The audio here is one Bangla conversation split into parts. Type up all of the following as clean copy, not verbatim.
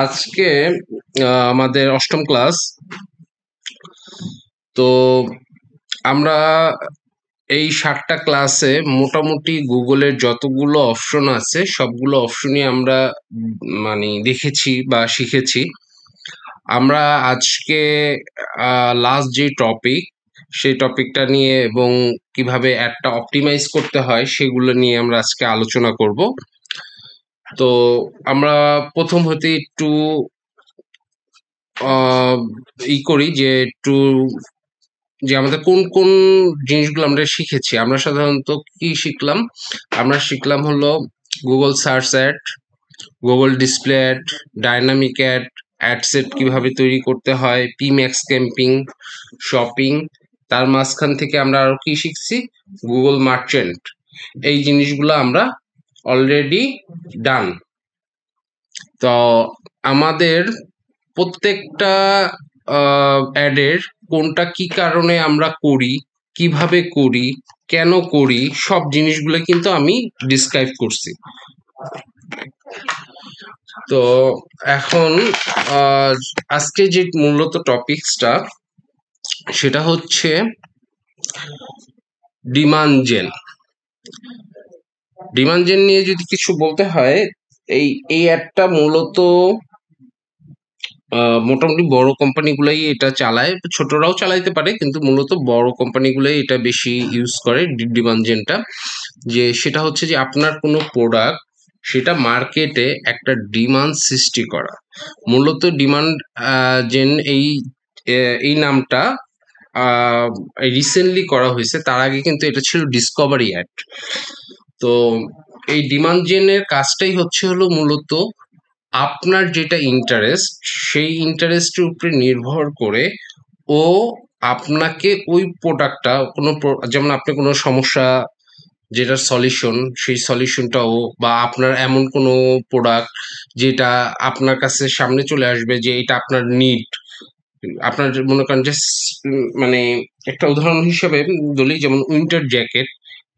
আজকে আমাদের অষ্টম ক্লাস। তো আমরা এই 7টা ক্লাসে মোটামুটি গুগলের যতগুলো অপশন আছে সবগুলো অপশনই আমরা মানে দেখেছি বা শিখেছি। আমরা আজকে লাস্ট যে টপিক সেই টপিকটা নিয়ে এবং কিভাবে অ্যাডটা অপটিমাইজ করতে হয় সেগুলো নিয়ে আমরা আজকে আলোচনা করব। তো আমরা প্রথম হতে একটু করি যে একটু যে আমাদের কোন কোন জিনিসগুলো আমরা শিখেছি। আমরা সাধারণত কি শিখলাম? আমরা শিখলাম হলো Google search ad, Google display ad, dynamic ad, ad set কিভাবে তৈরি করতে হয়, পিম্যাক্স ক্যাম্পিং, শপিং। তার মাঝখান থেকে আমরা আরো কি শিখছি? Google merchant. এই জিনিসগুলো আমরা অলরেডি ডান। তো আমাদের প্রত্যেকটা অ্যাডের কোনটা কি কারণে আমরা করি, কিভাবে করি, কেন করি, সব জিনিসগুলো কিন্তু আমি ডিসক্রাইব করছি। তো এখন আজকে যে মূলত টপিকসটা সেটা হচ্ছে ডিমান্ড জেন। ডিমান্ড জেন নিয়ে যদি কিছু বলতে হয়, এই অ্যাডটা মূলত মোটামুটি বড় কোম্পানিগুলাই এটা চালায়, ছোটরাও চালাইতে পারে, কিন্তু মূলত বড় কোম্পানিগুলাই এটা বেশি ইউজ করে ডিমান্ড জেনটা। যে সেটা হচ্ছে যে আপনার কোনো প্রোডাক্ট সেটা মার্কেটে একটা ডিমান্ড সৃষ্টি করা। মূলত ডিমান্ড জেন এই নামটা রিসেন্টলি করা হয়েছে, তার আগে কিন্তু এটা ছিল ডিসকভারি অ্যাড। তো এই ডিমান্ড জেনের কাজটাই হচ্ছে হলো মূলত আপনার যেটা ইন্টারেস্ট সেই ইন্টারেস্টের উপরে নির্ভর করে ও আপনাকে ওই প্রোডাক্টটা কোনো যেমন আপনি কোনো সমস্যা যেটার সলিউশন সেই সলিউশনটাও, বা আপনার এমন কোনো প্রোডাক্ট যেটা আপনার কাছে সামনে চলে আসবে যে এটা আপনার নিড, আপনার মনে করেন যে মানে একটা উদাহরণ হিসেবে বলি, যেমন উইন্টার জ্যাকেট,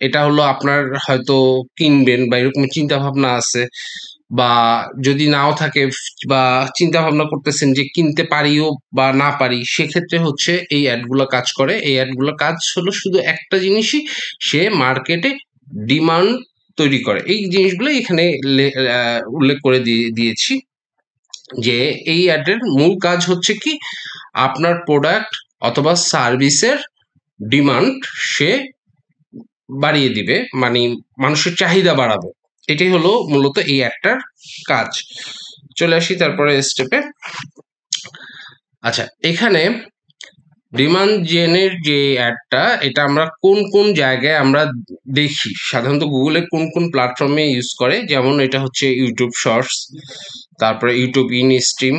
এটা হলো আপনার হয়তো কিনবেন বা এরকম চিন্তা ভাবনা আছে, বা যদি নাও থাকে বা চিন্তা ভাবনা করতেছেন যে কিনতে পারিও বা না পারি, সেক্ষেত্রে হচ্ছে এই অ্যাডগুলো কাজ করে। এই অ্যাডগুলো কাজ হলো শুধু একটা জিনিসই, সে মার্কেটে ডিমান্ড তৈরি করে। এই জিনিসগুলো এখানে উল্লেখ করে দিয়েছি যে এই অ্যাডের মূল কাজ হচ্ছে কি, আপনার প্রোডাক্ট অথবা সার্ভিসের ডিমান্ড সে বাড়িয়ে দিবে, মানে মানুষের চাহিদা বাড়াবে। এটাই হলো মূলত এই অ্যাডটার কাজ। চলে আসি তারপরে স্টেপে। আচ্ছা, এখানে ডিমান্ড জেনের যে অ্যাডটা, এটা আমরা কোন কোন জায়গায় আমরা দেখি, সাধারণত গুগলে কোন কোন প্ল্যাটফর্মে ইউজ করে, যেমন এটা হচ্ছে ইউটিউব শর্টস, তারপরে ইউটিউব ইন স্ট্রিম,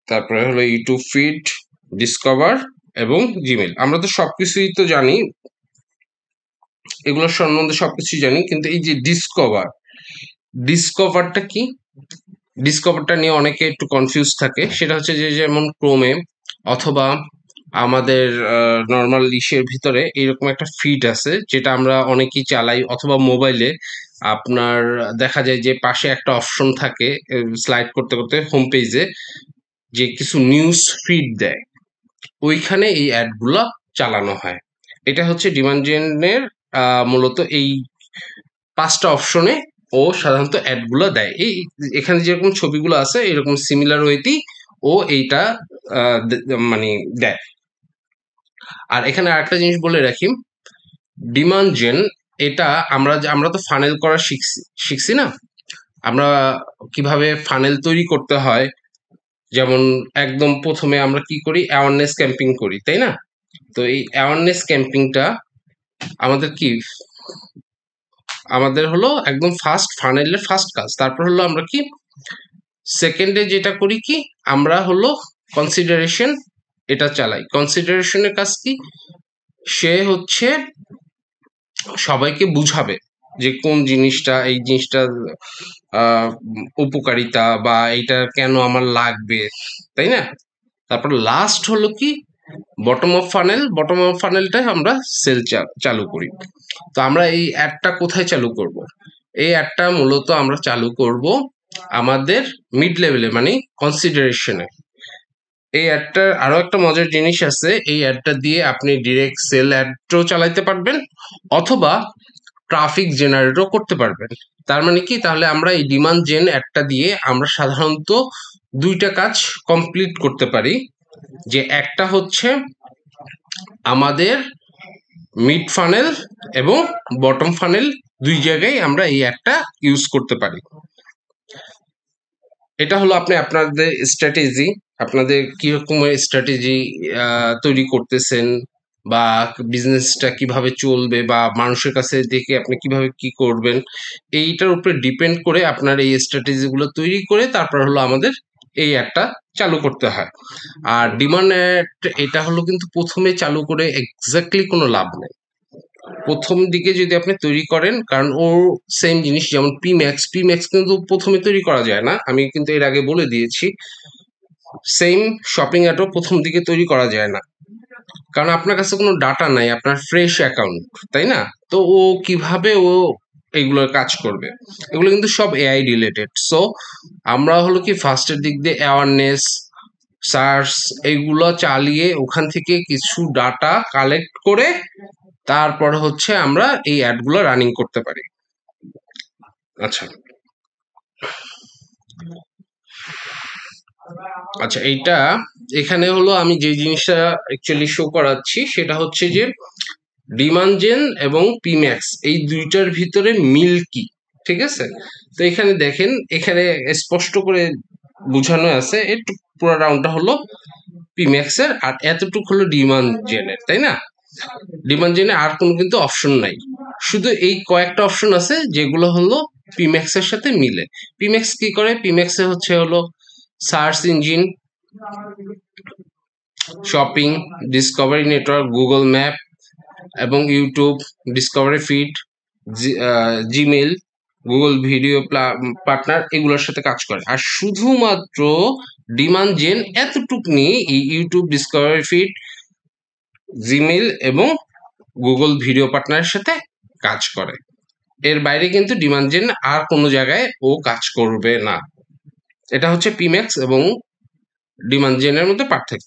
তারপরে হলো ইউটিউব ফিড, ডিসকভার এবং জিমেল। আমরা তো সবকিছুই তো জানি, এগুলোর সম্বন্ধে সবকিছু জানি, কিন্তু এই যে ডিসকভারটা কি? ডিসকভারটা নিয়ে অনেকে একটু কনফিউজ থাকে। সেটা হচ্ছে যে যেমন ক্রোমে অথবা আমাদের নর্মাল ইসের ভিতরে এরকম একটা ফিড আছে যেটা আমরা অনেকেই চালাই, অথবা মোবাইলে আপনার দেখা যায় যে পাশে একটা অপশন থাকে স্লাইড করতে করতে হোম পেজে যে কিছু নিউজ ফিড দেয়, ওইখানে এই অ্যাডগুলো চালানো হয়। এটা হচ্ছে ডিমান্ড জেনের মূলত এই 5টা অপশনে ও সাধারণত অ্যাডগুলো দেয়। এই এখানে যেরকম ছবিগুলো আছে এরকম সিমিলার ওয়েতেই ও এইটা মানে দেয়। আর এখানে আরেকটা জিনিস বলে রাখি, ডিমান্ড জেন এটা আমরা তো ফানেল করা শিখছি না? আমরা কিভাবে ফানেল তৈরি করতে হয়, যেমন একদম প্রথমে আমরা কি করি, অ্যাওয়ারনেস ক্যাম্পিং করি, তাই না? তো এই অ্যাওয়ারনেস ক্যাম্পিংটা আমাদের কি, আমাদের হলো একদম ফার্স্ট ফানেলের ফার্স্ট কাজ। তারপর হলো আমরা কি সেকেন্ডে যেটা করি কি, আমরা হলো কনসিডারেশন এটা চালাই। কনসিডারেশনের কাজ কি, সে হচ্ছে সবাইকে বুঝাবে যে কোন জিনিসটা, এই জিনিসটা উপকারিতা বা এইটা কেন আমার লাগবে, তাই না? তারপর লাস্ট হলো কি bottom of funnel. Bottom of ফানেলটাই আমরা সেল চালু করি। তো আমরা এই অ্যাডটা কোথায় চালু করব? এই অ্যাডটা মূলত আমরা চালু করব আমাদের মিড লেভেলে মানে কনসিডারেশনে। এই অ্যাডটার আরো একটা মজার জিনিস আছে, এই অ্যাডটা দিয়ে আপনি ডিরেক্ট সেল অ্যাডও চালাইতে পারবেন অথবা ট্রাফিক জেনারেটও করতে পারবেন। তার মানে কি, তাহলে আমরা এই ডিমান্ড জেন অ্যাডটা দিয়ে আমরা সাধারণত দুইটা কাজ কমপ্লিট করতে পারি। যে একটা হচ্ছে আমাদের মিড ফানেল এবং বটম ফানেল দুই জায়গায় আমরা এই অ্যাডটা ইউজ করতে পারি। এটা হলো আপনি আপনাদের স্ট্র্যাটেজি, আপনাদের কিরকম স্ট্র্যাটেজি তৈরি করতেছেন বা বিজনেসটা কিভাবে চলবে বা মানুষের কাছে দেখে আপনি কিভাবে কি করবেন, এইটার উপরে ডিপেন্ড করে আপনার এই স্ট্র্যাটেজিগুলো তৈরি করে তারপর হলো আমাদের এই অ্যাডটা চালু করতে হয়। আর ডিমান্ড অ্যাড এটা হলো কিন্তু প্রথমে চালু করে এক্স্যাক্টলি কোনো লাভ নেই। প্রথম দিকে যদি আপনি তৈরি করেন, কারণ ওর সেম জিনিস যেমন পি ম্যাক্স কিন্তু প্রথমে তৈরি করা যায় না, আমি কিন্তু এর আগে বলে দিয়েছি। সেম শপিং অ্যাডও প্রথম দিকে তৈরি করা যায় না, কারণ আপনার কাছে কোনো ডাটা নাই, আপনার ফ্রেশ অ্যাকাউন্ট, তাই না? তো ও কিভাবে ও এগুলোর কাজ করবে? এগুলো কিন্তু সব এআই রিলেটেড। সো আমরা হলো কি ফার্স্টের দিক দিয়ে অ্যাওয়ারনেস, সার্চ এইগুলো চালিয়ে ওখান থেকে কিছু ডাটা কালেক্ট করে তারপর হচ্ছে আমরা এই অ্যাডগুলো রানিং করতে পারি। আচ্ছা আচ্ছা, এইটা এখানে হলো আমি যে জিনিসটা অ্যাকচুয়ালি শো করাচ্ছি সেটা হচ্ছে যে ডিমান্ড জেন এবং পিম্যাক্স এই দুইটার ভিতরে মিল কি, ঠিক আছে? তো এখানে দেখেন, এখানে স্পষ্ট করে বোঝানো আছে একটু পুরো রাউন্ডটা হলো পিম্যাক্স এর আর এতটুকু হলো ডিমান্ড জেনের, তাই না? ডিমান্ড জেনে আর কোনো কিন্তু অপশন নাই, শুধু এই কয়েকটা অপশন আছে যেগুলো হলো পিম্যাক্স এর সাথে মিলে। পিম্যাক্স কি করে? পিম্যাক্স এ হচ্ছে হলো search engine, shopping, discovery network, Google map এবং YouTube, discovery feed, Gmail, Google video partner এগুলোর সাথে কাজ করে। আর শুধুমাত্র ডিমান্ড জেন এতটুক নিয়ে এই ইউটিউব, ডিসকভারি ফিড, জিমেল এবং গুগল ভিডিও পার্টনারের সাথে কাজ করে। এর বাইরে কিন্তু ডিমান্ড জেন আর কোনো জায়গায় ও কাজ করবে না। এটা হচ্ছে পিম্যাক্স এবং ডিমান্ড জেনের মধ্যে পার্থক্য।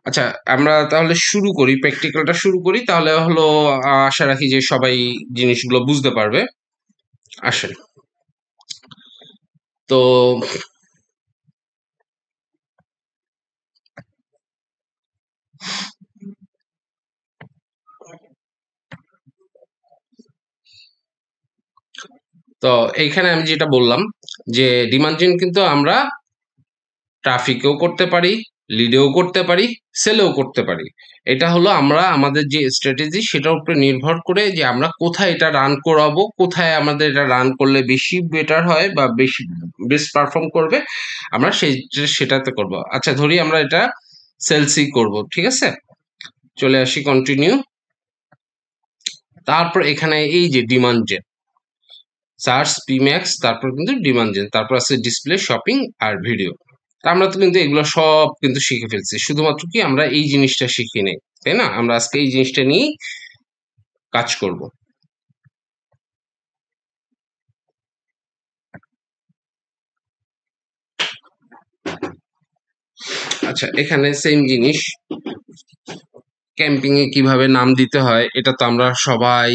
আচ্ছা, আমরা তাহলে শুরু করি, প্র্যাকটিক্যালটা শুরু করি, তাহলে হলো আশা রাখি যে সবাই জিনিসগুলো বুঝতে পারবে। আসেন। তো তো এইখানে আমি যেটা বললাম যে ডিমান্ড জেন কিন্তু আমরা ট্রাফিকেও করতে পারি, লিডেও করতে পারি, সেলেও করতে পারি। এটা হলো আমরা আমাদের যে স্ট্র্যাটেজি সেটার উপরে নির্ভর করে যে আমরা কোথায় এটা রান করাবো, কোথায় আমাদের এটা রান করলে বেশি বেটার হয় বা বেশি বেস্ট পারফর্ম করবে, আমরা সেটাতে করব। আচ্ছা, ধরি আমরা এটা সেলসই করব, ঠিক আছে? চলে আসি কন্টিনিউ। তারপর এখানে এই যে ডিমান্ড জেন, সার্চ, পিম্যাক্স, তারপর কিন্তু ডিমান্ড জেন, তারপর আছে ডিসপ্লে, শপিং আর ভিডিও। আমরা তো কিন্তু এগুলো সব কিন্তু শিখে ফেলছি, শুধুমাত্র কি আমরা এই জিনিসটা শিখি নেই, তাই না? আমরা আজকে এই জিনিসটা নিয়েই কাজ করব। আচ্ছা, এখানে সেম জিনিস, ক্যাম্পিং এ কিভাবে নাম দিতে হয় এটা তো আমরা সবাই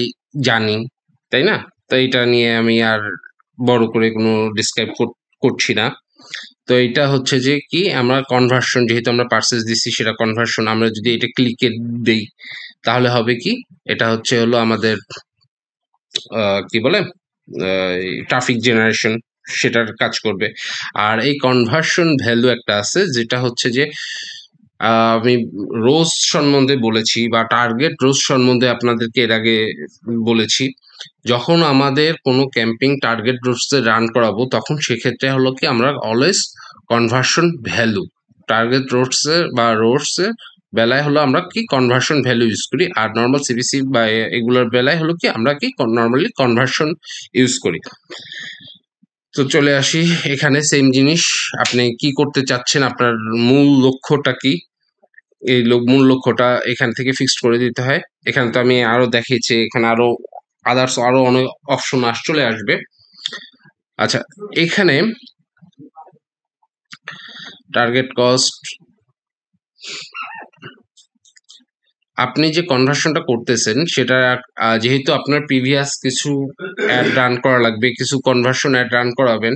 জানি, তাই না? তো এটা নিয়ে আমি আর বড় করে কোনো ডিসক্রাইব করছি না। তো এটা হচ্ছে যে কি, আমরা কনভার্সন, যেহেতু আমরা পার্সেস দিচ্ছি সেটা কনভার্সন, আমরা যদি এটা ক্লিকে দেই তাহলে হবে কি, এটা হচ্ছে হলো আমাদের কি বলে ট্রাফিক জেনারেশন, সেটার কাজ করবে। আর এই কনভার্সন ভ্যালু একটা আছে যেটা হচ্ছে যে আমি রোজ সম্বন্ধে বলেছি বা টার্গেট রোজ সম্বন্ধে আপনাদেরকে এর আগে বলেছি। যখন আমাদের কোনো ক্যাম্পিং টার্গেট রোজে রান করাবো তখন সেক্ষেত্রে হলো কি আমরা অলওয়েজ কনভার্সন ভ্যালু, টার্গেট রোডসে বা রোডসে বেলায় হলো আমরা কি কনভার্সন ভ্যালু ইউজ করি, আর নর্মাল সিবিসি বা এগুলোর বেলায় হলো কি আমরা কি নর্মালি কনভার্সন ইউজ করি। তো চলে আসি এখানে সেম জিনিস, আপনি কি করতে চাচ্ছেন, আপনার মূল লক্ষ্যটা কি, এই মূল লক্ষ্যটা এখান থেকে ফিক্সড করে দিতে হয়। এখানে তো আমি আরো দেখিয়েছি, এখানে আরো আদার্স আরো অনেক অপশন চলে আসবে। আচ্ছা, এখানে টার্গেট কস্ট, আপনি যে কনভার্সনটা করতেছেন সেটা যেহেতু আপনার প্রিভিয়াস কিছু অ্যাড রান করা লাগবে, কিছু কনভার্সন অ্যাড রান করাবেন,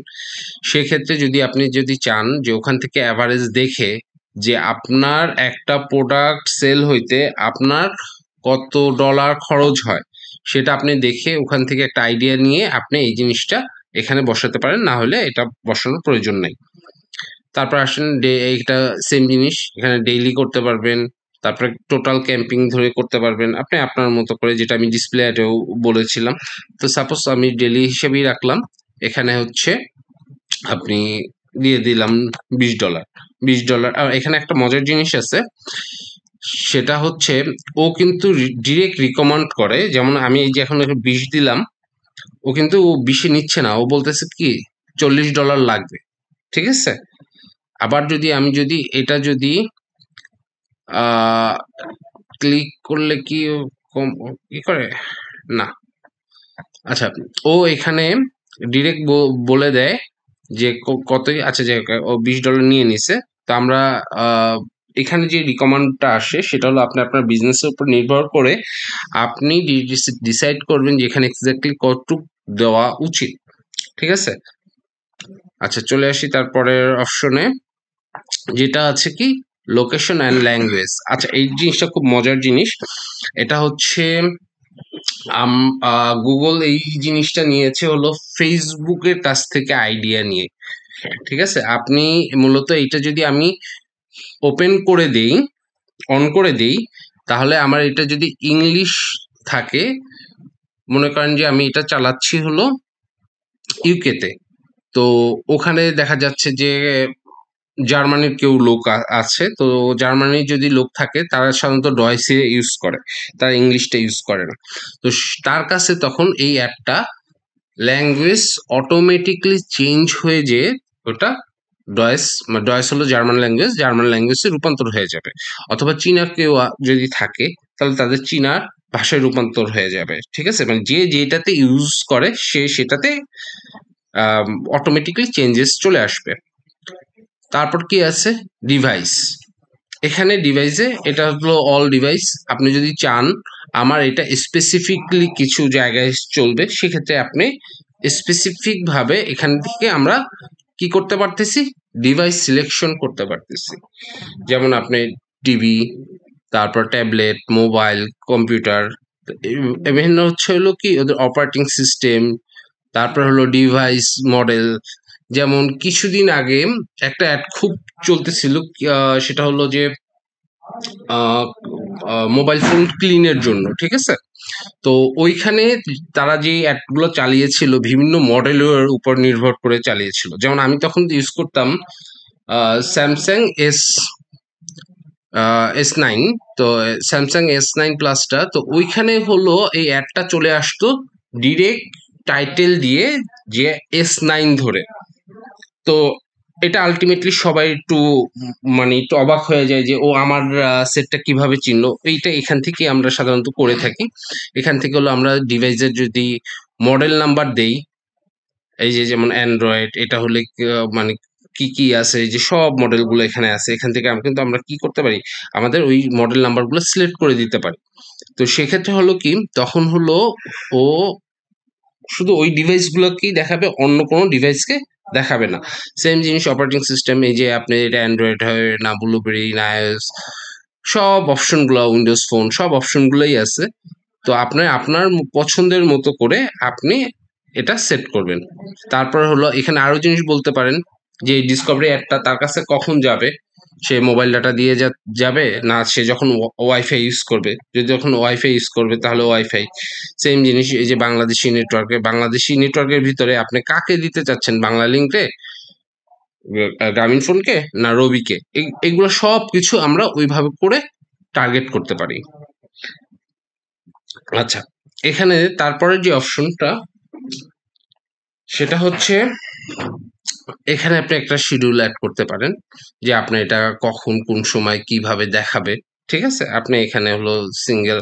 সেক্ষেত্রে যদি আপনি যদি চান যে ওখান থেকে অ্যাভারেজ দেখে যে আপনার একটা প্রোডাক্ট সেল হইতে আপনার কত ডলার খরচ হয়, সেটা আপনি দেখে ওখান থেকে একটা আইডিয়া নিয়ে আপনি এই জিনিসটা এখানে বসাতে পারেন, না হলে এটা বসানোর প্রয়োজন নাই। তারপর আসেন এইটা সেম জিনিস, এখানে ডেইলি করতে পারবেন, তারপরে টোটাল ক্যাম্পিং ধরে করতে পারবেন আপনি আপনার মতো করে, যেটা আমি ডিসপ্লে অ্যাডেও বলেছিলাম। তো সাপোজ আমি ডেইলি হিসেবেই রাখলাম, এখানে হচ্ছে আপনি দিয়ে দিলাম $20। $20। আর এখানে একটা মজার জিনিস আছে, সেটা হচ্ছে ও কিন্তু ডিরেক্ট রিকমেন্ড করে, যেমন আমি এই যে এখন 20 দিলাম, ও কিন্তু 20 নিচ্ছে না, ও বলতেছে কি $40 লাগবে, ঠিক আছে। আবার যদি আমি যদি এটা যদি ক্লিক করলে কি কম কি করে না, আচ্ছা ও এখানে ডিরেক্ট বলে দেয় যে কতই, আচ্ছা যে ও $20 নিয়ে নিছে। তো আমরা এখানে যে রিকমেন্ডটা আসে সেটা হলো আপনি আপনার বিজনেসের উপর নির্ভর করে আপনি ডিসাইড করবেন যে এখানে এক্স্যাক্টলি কতটুক দেওয়া উচিত, ঠিক আছে। আচ্ছা চলে আসি তারপরের অপশনে, যেটা আছে কি লোকেশন অ্যান্ড ল্যাঙ্গুয়েজ। আচ্ছা এই জিনিসটা খুব মজার জিনিস, এটা হচ্ছে গুগল এই জিনিসটা নিয়েছে হলো ফেসবুকের কাছ থেকে আইডিয়া নিয়ে, ঠিক আছে। আপনি মূলত এটা যদি আমি ওপেন করে দেই, অন করে দেই, তাহলে আমার এটা যদি ইংলিশ থাকে, মনে করেন যে আমি এটা চালাচ্ছি হলো ইউকেতে, তো ওখানে দেখা যাচ্ছে যে জার্মানির কেউ লোক আছে, তো জার্মানির যদি লোক থাকে তারা সাধারণত ডয়েসে ইউজ করে, তারা ইংলিশটা ইউজ করে না। তো তার কাছে তখন এই অ্যাপটা ল্যাঙ্গুয়েজ অটোমেটিকলি চেঞ্জ হয়ে যে ওটা ডয়েস, ডয়েস হলো জার্মান ল্যাঙ্গুয়েজ, জার্মান ল্যাঙ্গুয়েজে রূপান্তর হয়ে যাবে। অথবা চীনা কেউ যদি থাকে তাহলে তাদের চীনা ভাষায় রূপান্তর হয়ে যাবে, ঠিক আছে। মানে যে যেটাতে ইউজ করে সে সেটাতে অটোমেটিকলি চেঞ্জেস চলে আসবে। তারপর কি আছে ডিভাইস, এখানে ডিভাইসে এটা হলো অল ডিভাইস, আপনি যদি চান আমার এটা স্পেসিফিকলি কিছু জায়গায় চলবে, সেক্ষেত্রে আপনি স্পেসিফিক ভাবে এখান থেকে আমরা কি করতে পারতেছি, ডিভাইস সিলেকশন করতে পারতেছি। যেমন আপনি টিভি, তারপর ট্যাবলেট, মোবাইল, কম্পিউটার, বিভিন্ন হচ্ছে হলো কি ওদের অপারেটিং সিস্টেম, তারপর হলো ডিভাইস মডেল। যেমন কিছুদিন আগে একটা অ্যাড খুব চলতেছিল, সেটা হলো যে মোবাইল ফোন ক্লিনের জন্য, ঠিক আছে। তো ওইখানে তারা যে অ্যাডগুলো চালিয়েছিল বিভিন্ন মডেলের উপর নির্ভর করে চালিয়েছিল। যেমন আমি তখন ইউজ করতাম স্যামসাং S9, তো স্যামসাং S9 প্লাসটা, তো ওইখানে হলো এই অ্যাডটা চলে আসতো ডিরেক্ট টাইটেল দিয়ে যে S9 ধরে। তো এটা আলটিমেটলি সবাই একটু মানে একটু অবাক হয়ে যায় যে ও আমার সেটটা কিভাবে চিনলো। এইটা এখান থেকে আমরা সাধারণত করে থাকি। এখান থেকে হলো আমরা ডিভাইসের যদি মডেল নাম্বার দেই, এই যে যেমন অ্যান্ড্রয়েড, এটা হলে মানে কি কি আছে, এই যে সব মডেলগুলো এখানে আছে, এখান থেকে আমরা কিন্তু আমরা কি করতে পারি, আমাদের ওই মডেল নাম্বারগুলো সিলেক্ট করে দিতে পারি। তো সেক্ষেত্রে হলো কি তখন হলো ও শুধু ওই ডিভাইসগুলোকেই দেখাবে, অন্য কোনো ডিভাইসকে দেখাবে না। সেম জিনিস অপারেটিং সিস্টেম, এই যে আপনি এটা অ্যান্ড্রয়েড হয় না ব্লুবেরি না iOS, সব অপশনগুলো উইন্ডোজ ফোন সব অপশনগুলোই আছে। তো আপনার আপনার পছন্দের মতো করে আপনি এটা সেট করবেন। তারপর হলো এখানে আরো জিনিস বলতে পারেন যে ডিসকভারি অ্যাডটা তার কাছে কখন যাবে, সে মোবাইল ডাটা দিয়ে যাবে না সে যখন ওয়াইফাই ইউজ করবে, যদি যখন ওয়াইফাই ইউজ করবে তাহলে ওয়াইফাই। সেম জিনিস এই যে বাংলাদেশি নেটওয়ার্কের ভিতরে আপনি কাকে দিতে চাচ্ছেন, বাংলা লিঙ্কে, গ্রামীণ ফোনকে না রবিকে, এগুলো সব কিছু আমরা ওইভাবে করে টার্গেট করতে পারি। আচ্ছা এখানে তারপরে যে অপশনটা সেটা হচ্ছে এখানে আপনি একটা শিডিউল অ্যাড করতে পারেন যে আপনার এটা কখন কোন সময় কিভাবে দেখাবে, ঠিক আছে। আপনি এখানে হলো সিঙ্গেল,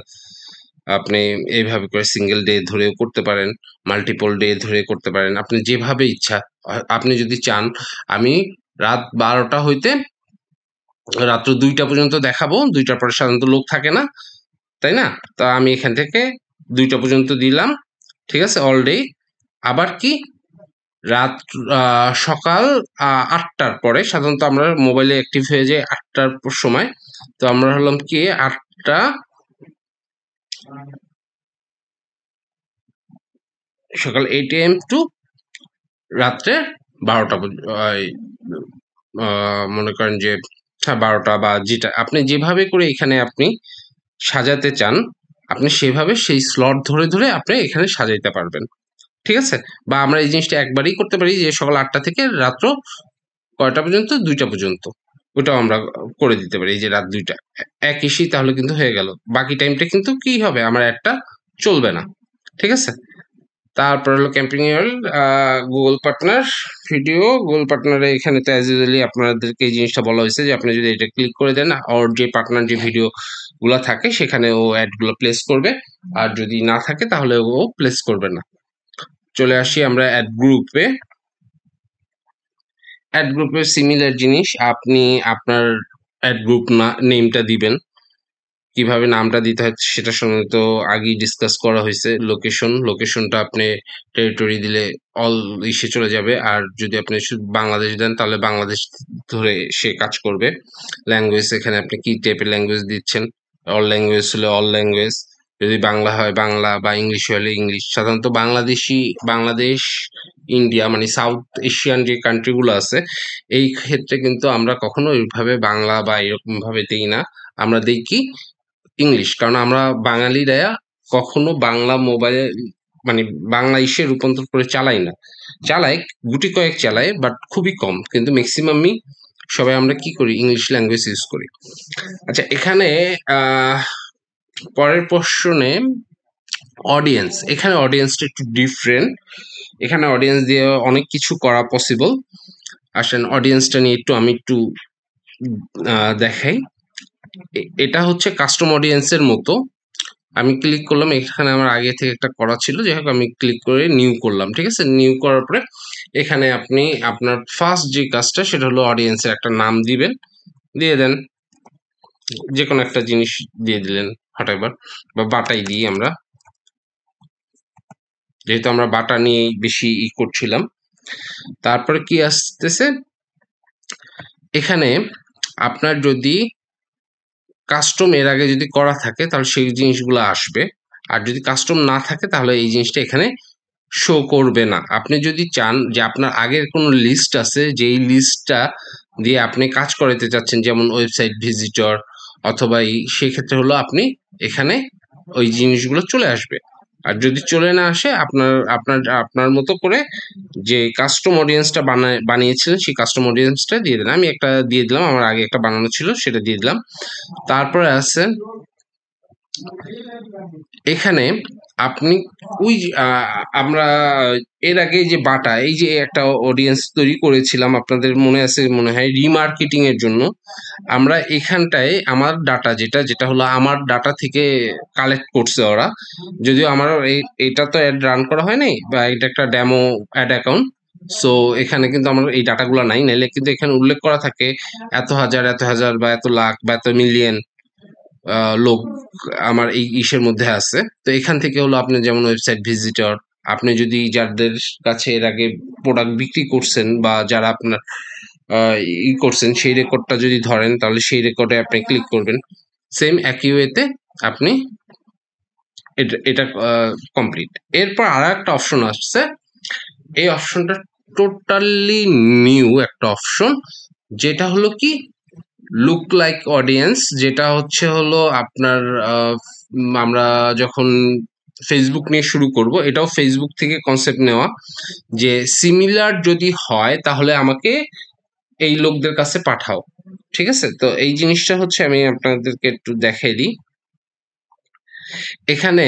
আপনি এইভাবে করে সিঙ্গেল ডে ধরেও করতে পারেন, মাল্টিপল ডে ধরে করতে পারেন, আপনি যেভাবে ইচ্ছা। আপনি যদি চান আমি রাত 12টা হইতে রাত্র 2টা পর্যন্ত দেখাবো। 2টার পরে সাধারণত লোক থাকে না, তাই না? তো আমি এখান থেকে 2টা পর্যন্ত দিলাম, ঠিক আছে, অল ডে। আবার কি রাত সকাল 8টার পরে সাধারণত আমরা মোবাইলে অ্যাক্টিভ হয়ে যাই 8টার সময়। তো আমরা হলাম কি 8টা সকাল 8 AM টু রাত্রে 12টা মনে করেন যে 12টা বা যেটা আপনি যেভাবে করে এখানে আপনি সাজাতে চান, আপনি সেভাবে সেই স্লট ধরে ধরে আপনি এখানে সাজাইতে পারবেন, ঠিক আছে? বা আমরা এই জিনিসটা একবারই করতে পারি যে সকাল 8টা থেকে রাত্র কয়টা পর্যন্ত? 2টা পর্যন্ত। ওটাও আমরা করে দিতে পারি। এই যে রাত 2টা এক ইস্যি তাহলে কিন্তু হয়ে গেল। বাকি টাইমটা কিন্তু কি হবে? আমার অ্যাডটা চলবে না, ঠিক আছে? তারপর হলো camping world, Google partner video. Google পার্টনারে এখানে তো অ্যাজ ইউজুয়ালি আপনাদেরকে এই জিনিসটা বলা হয়েছে যে আপনি যদি এটা ক্লিক করে দেন, ওর যে পার্টনার যে ভিডিও গুলা থাকে সেখানে ও অ্যাডগুলো প্লেস করবে, আর যদি না থাকে তাহলে ও প্লেস করবে না। চলে আসি আমরা অ্যাড গ্রুপে। অ্যাড গ্রুপের সিমিলার জিনিস, আপনি আপনার অ্যাড গ্রুপ নেমটা দিবেন। কিভাবে নামটা দিতে হয় সেটা সাধারণত আগেই ডিসকাস করা হয়েছে। লোকেশনটা আপনি টেরিটরি দিলে অল ইসে চলে যাবে, আর যদি আপনি শুধু বাংলাদেশ দেন তাহলে বাংলাদেশ ধরে সে কাজ করবে। ল্যাঙ্গুয়েজ, এখানে আপনি কি টাইপের ল্যাঙ্গুয়েজ দিচ্ছেন, অল ল্যাঙ্গুয়েজ হলে অল ল্যাঙ্গুয়েজ, যদি বাংলা হয় বাংলা বা ইংলিশ হলে ইংলিশ। সাধারণত বাংলাদেশ, ইন্ডিয়া মানে সাউথ এশিয়ান যে কান্ট্রিগুলো আছে এই ক্ষেত্রে কিন্তু আমরা কখনো ওইভাবে বাংলা বা এরকম ভাবে দিই না, আমরা দিই কি ইংলিশ। কারণ আমরা বাঙালিরা কখনো বাংলা মোবাইলে মানে বাংলা ইসে রূপান্তর করে চালাই না। চালাই, গুটি কয়েক চালাই, বাট খুবই কম, কিন্তু ম্যাক্সিমামই সবাই আমরা কি করি? ইংলিশ ল্যাঙ্গুয়েজ ইউজ করি। আচ্ছা, এখানে পরের প্রশ্নে অডিয়েন্স। এখানে অডিয়েন্সটা একটু ডিফারেন্ট। এখানে অডিয়েন্স দিয়ে অনেক কিছু করা পসিবল। আসেন অডিয়েন্সটা নিয়ে আমি একটু দেখাই। এটা হচ্ছে কাস্টম অডিয়েন্সের মতো। আমি ক্লিক করলাম, এখানে আমার আগে থেকে একটা করা ছিল, যাই হোক আমি ক্লিক করে নিউ করলাম, ঠিক আছে? নিউ করার পরে এখানে আপনি আপনার ফার্স্ট যে কাজটা সেটা হলো অডিয়েন্সের একটা নাম দিবেন, দিয়ে দেন যে কোনো একটা জিনিস দিয়ে দিলেন, হোয়াটএভার, বা বাটাই দিই আমরা, যেহেতু আমরা বাটা নিয়েই বেশি করছিলাম। তারপরে কি আসতেছে এখানে, আপনার যদি কাস্টম এর আগে যদি করা থাকে তাহলে সেই জিনিসগুলো আসবে, আর যদি কাস্টম না থাকে তাহলে এই জিনিসটা এখানে শো করবে না। আপনি যদি চান যে আপনার আগের কোনো লিস্ট আছে, যেই লিস্টটা দিয়ে আপনি কাজ করাতে চাচ্ছেন, যেমন ওয়েবসাইট ভিজিটর অথবা সেক্ষেত্রে হলো আপনি এখানে ওই জিনিসগুলো চলে আসবে। আর যদি চলে না আসে, আপনার আপনার আপনার মতো করে যে কাস্টম অডিয়েন্সটা বানিয়েছিলেন সেই কাস্টম অডিয়েন্সটা দিয়ে দেন। আমি একটা দিয়ে দিলাম, আমার আগে একটা বানানো ছিল সেটা দিয়ে দিলাম। তারপরে আছে এখানে আপনি ওই আমরা এর আগে যে বাটা এই যে একটা অডিয়েন্স তৈরি করেছিলাম, আপনাদের মনে আছে মনে হয়, রিমার্কেটিং এর জন্য। আমরা এখানটায় আমার ডাটা যেটা যেটা হলো আমার ডাটা থেকে কালেক্ট করছে ওরা, যদিও আমার এটা তো অ্যাড রান করা হয় নাই, বা এটা একটা ডেমো অ্যাড অ্যাকাউন্ট। সো এখানে কিন্তু আমার এই ডাটাগুলো নাই, নাইলে কিন্তু এখানে উল্লেখ করা থাকে এত হাজার এত হাজার বা এত লাখ বা এত মিলিয়ন লোক আমার এই ইসের মধ্যে আছে। তো এখান থেকে হলো আপনি যেমন ওয়েবসাইট ভিজিটর, আপনি যদি যাদের কাছে এর আগে প্রোডাক্ট বিক্রি করছেন বা যারা আপনার করছেন সেই রেকর্ডটা যদি ধরেন তাহলে সেই রেকর্ডে আপনি ক্লিক করবেন। সেম একই ওয়েতে আপনি এটা কমপ্লিট। এরপর আর একটা অপশন আসছে, এই অপশনটা টোটালি নিউ একটা অপশন, যেটা হলো কি লুক লাইক অডিয়েন্স। যেটা হচ্ছে হলো আপনার আমরা যখন ফেসবুক নিয়ে শুরু করব, এটাও ফেসবুক থেকে কনসেপ্ট নেওয়া, যে সিমিলার যদি হয় তাহলে আমাকে এই লোকদের কাছে পাঠাও, ঠিক আছে? তো এই জিনিসটা হচ্ছে আমি আপনাদেরকে একটু দেখাই দিই। এখানে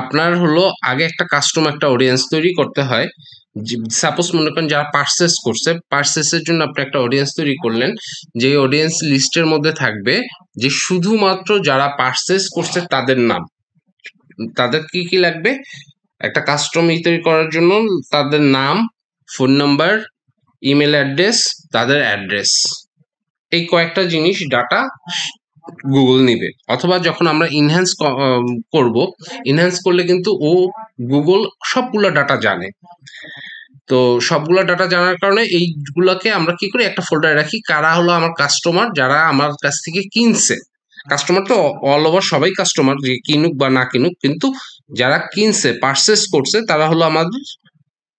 আপনার হলো আগে একটা কাস্টমার একটা অডিয়েন্স তৈরি করতে হয়। সাপোজ মনে করেন যারা পার্সেস করছে, পার্সেসের জন্য আপনি একটা অডিয়েন্স তৈরি করলেন, যে অডিয়েন্স লিস্টের মধ্যে থাকবে যে শুধুমাত্র যারা পার্সেস করছে তাদের নাম। তাদের কি কি লাগবে একটা কাস্টম তৈরি করার জন্য? তাদের নাম, ফোন নাম্বার, ইমেল অ্যাড্রেস, তাদের অ্যাড্রেস, এই কয়েকটা জিনিস ডাটা গুগল নিবে। অথবা যখন আমরা ইনহ্যান্স করব, ইনহ্যান্স করলে কিন্তু গুগল সবগুলো ডাটা জানে। তো সবগুলো ডাটা জানার কারণে এইগুলোকে আমরা কি করি, একটা ফোল্ডারে রাখি, কারা হলো আমার কাস্টমার, যারা আমার কাছ থেকে কিনছে। কাস্টমার তো অল ওভার সবাই কাস্টমার, যে কিনুক বা না কিনুক, কিন্তু যারা কিনছে, পারচেস করছে, তারা হলো আমাদের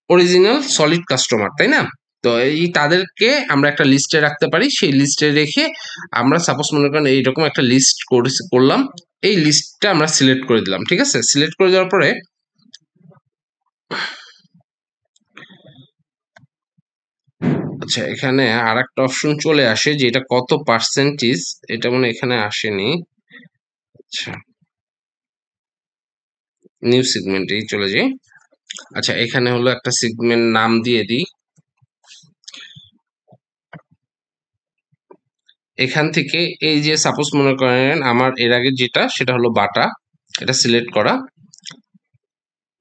অরিজিনাল সলিড কাস্টমার, তাই না? তো এই তাদেরকে আমরা একটা লিস্টে রাখতে পারি। সেই লিস্টে রেখে আমরা সাপোজ মনে করেন এইরকম একটা লিস্ট করলাম, এই লিস্টটা আমরা সিলেক্ট করে দিলাম। ঠিক আছে, সিলেক্ট করে দেওয়ার পরে আচ্ছা, এখানে আর একটা অপশন চলে আসে যে এটা কত পার্সেন্টেজ, এটা মনে এখানে আসেনি। আচ্ছা, নিউ সেগমেন্টেই চলে যাই। আচ্ছা, এখানে হলো একটা সেগমেন্ট নাম দিয়ে দিই। এখান থেকে এই যে সাপোজ মনে করেন আমার এর আগে যেটা, সেটা হলো বাটা, এটা সিলেক্ট করা,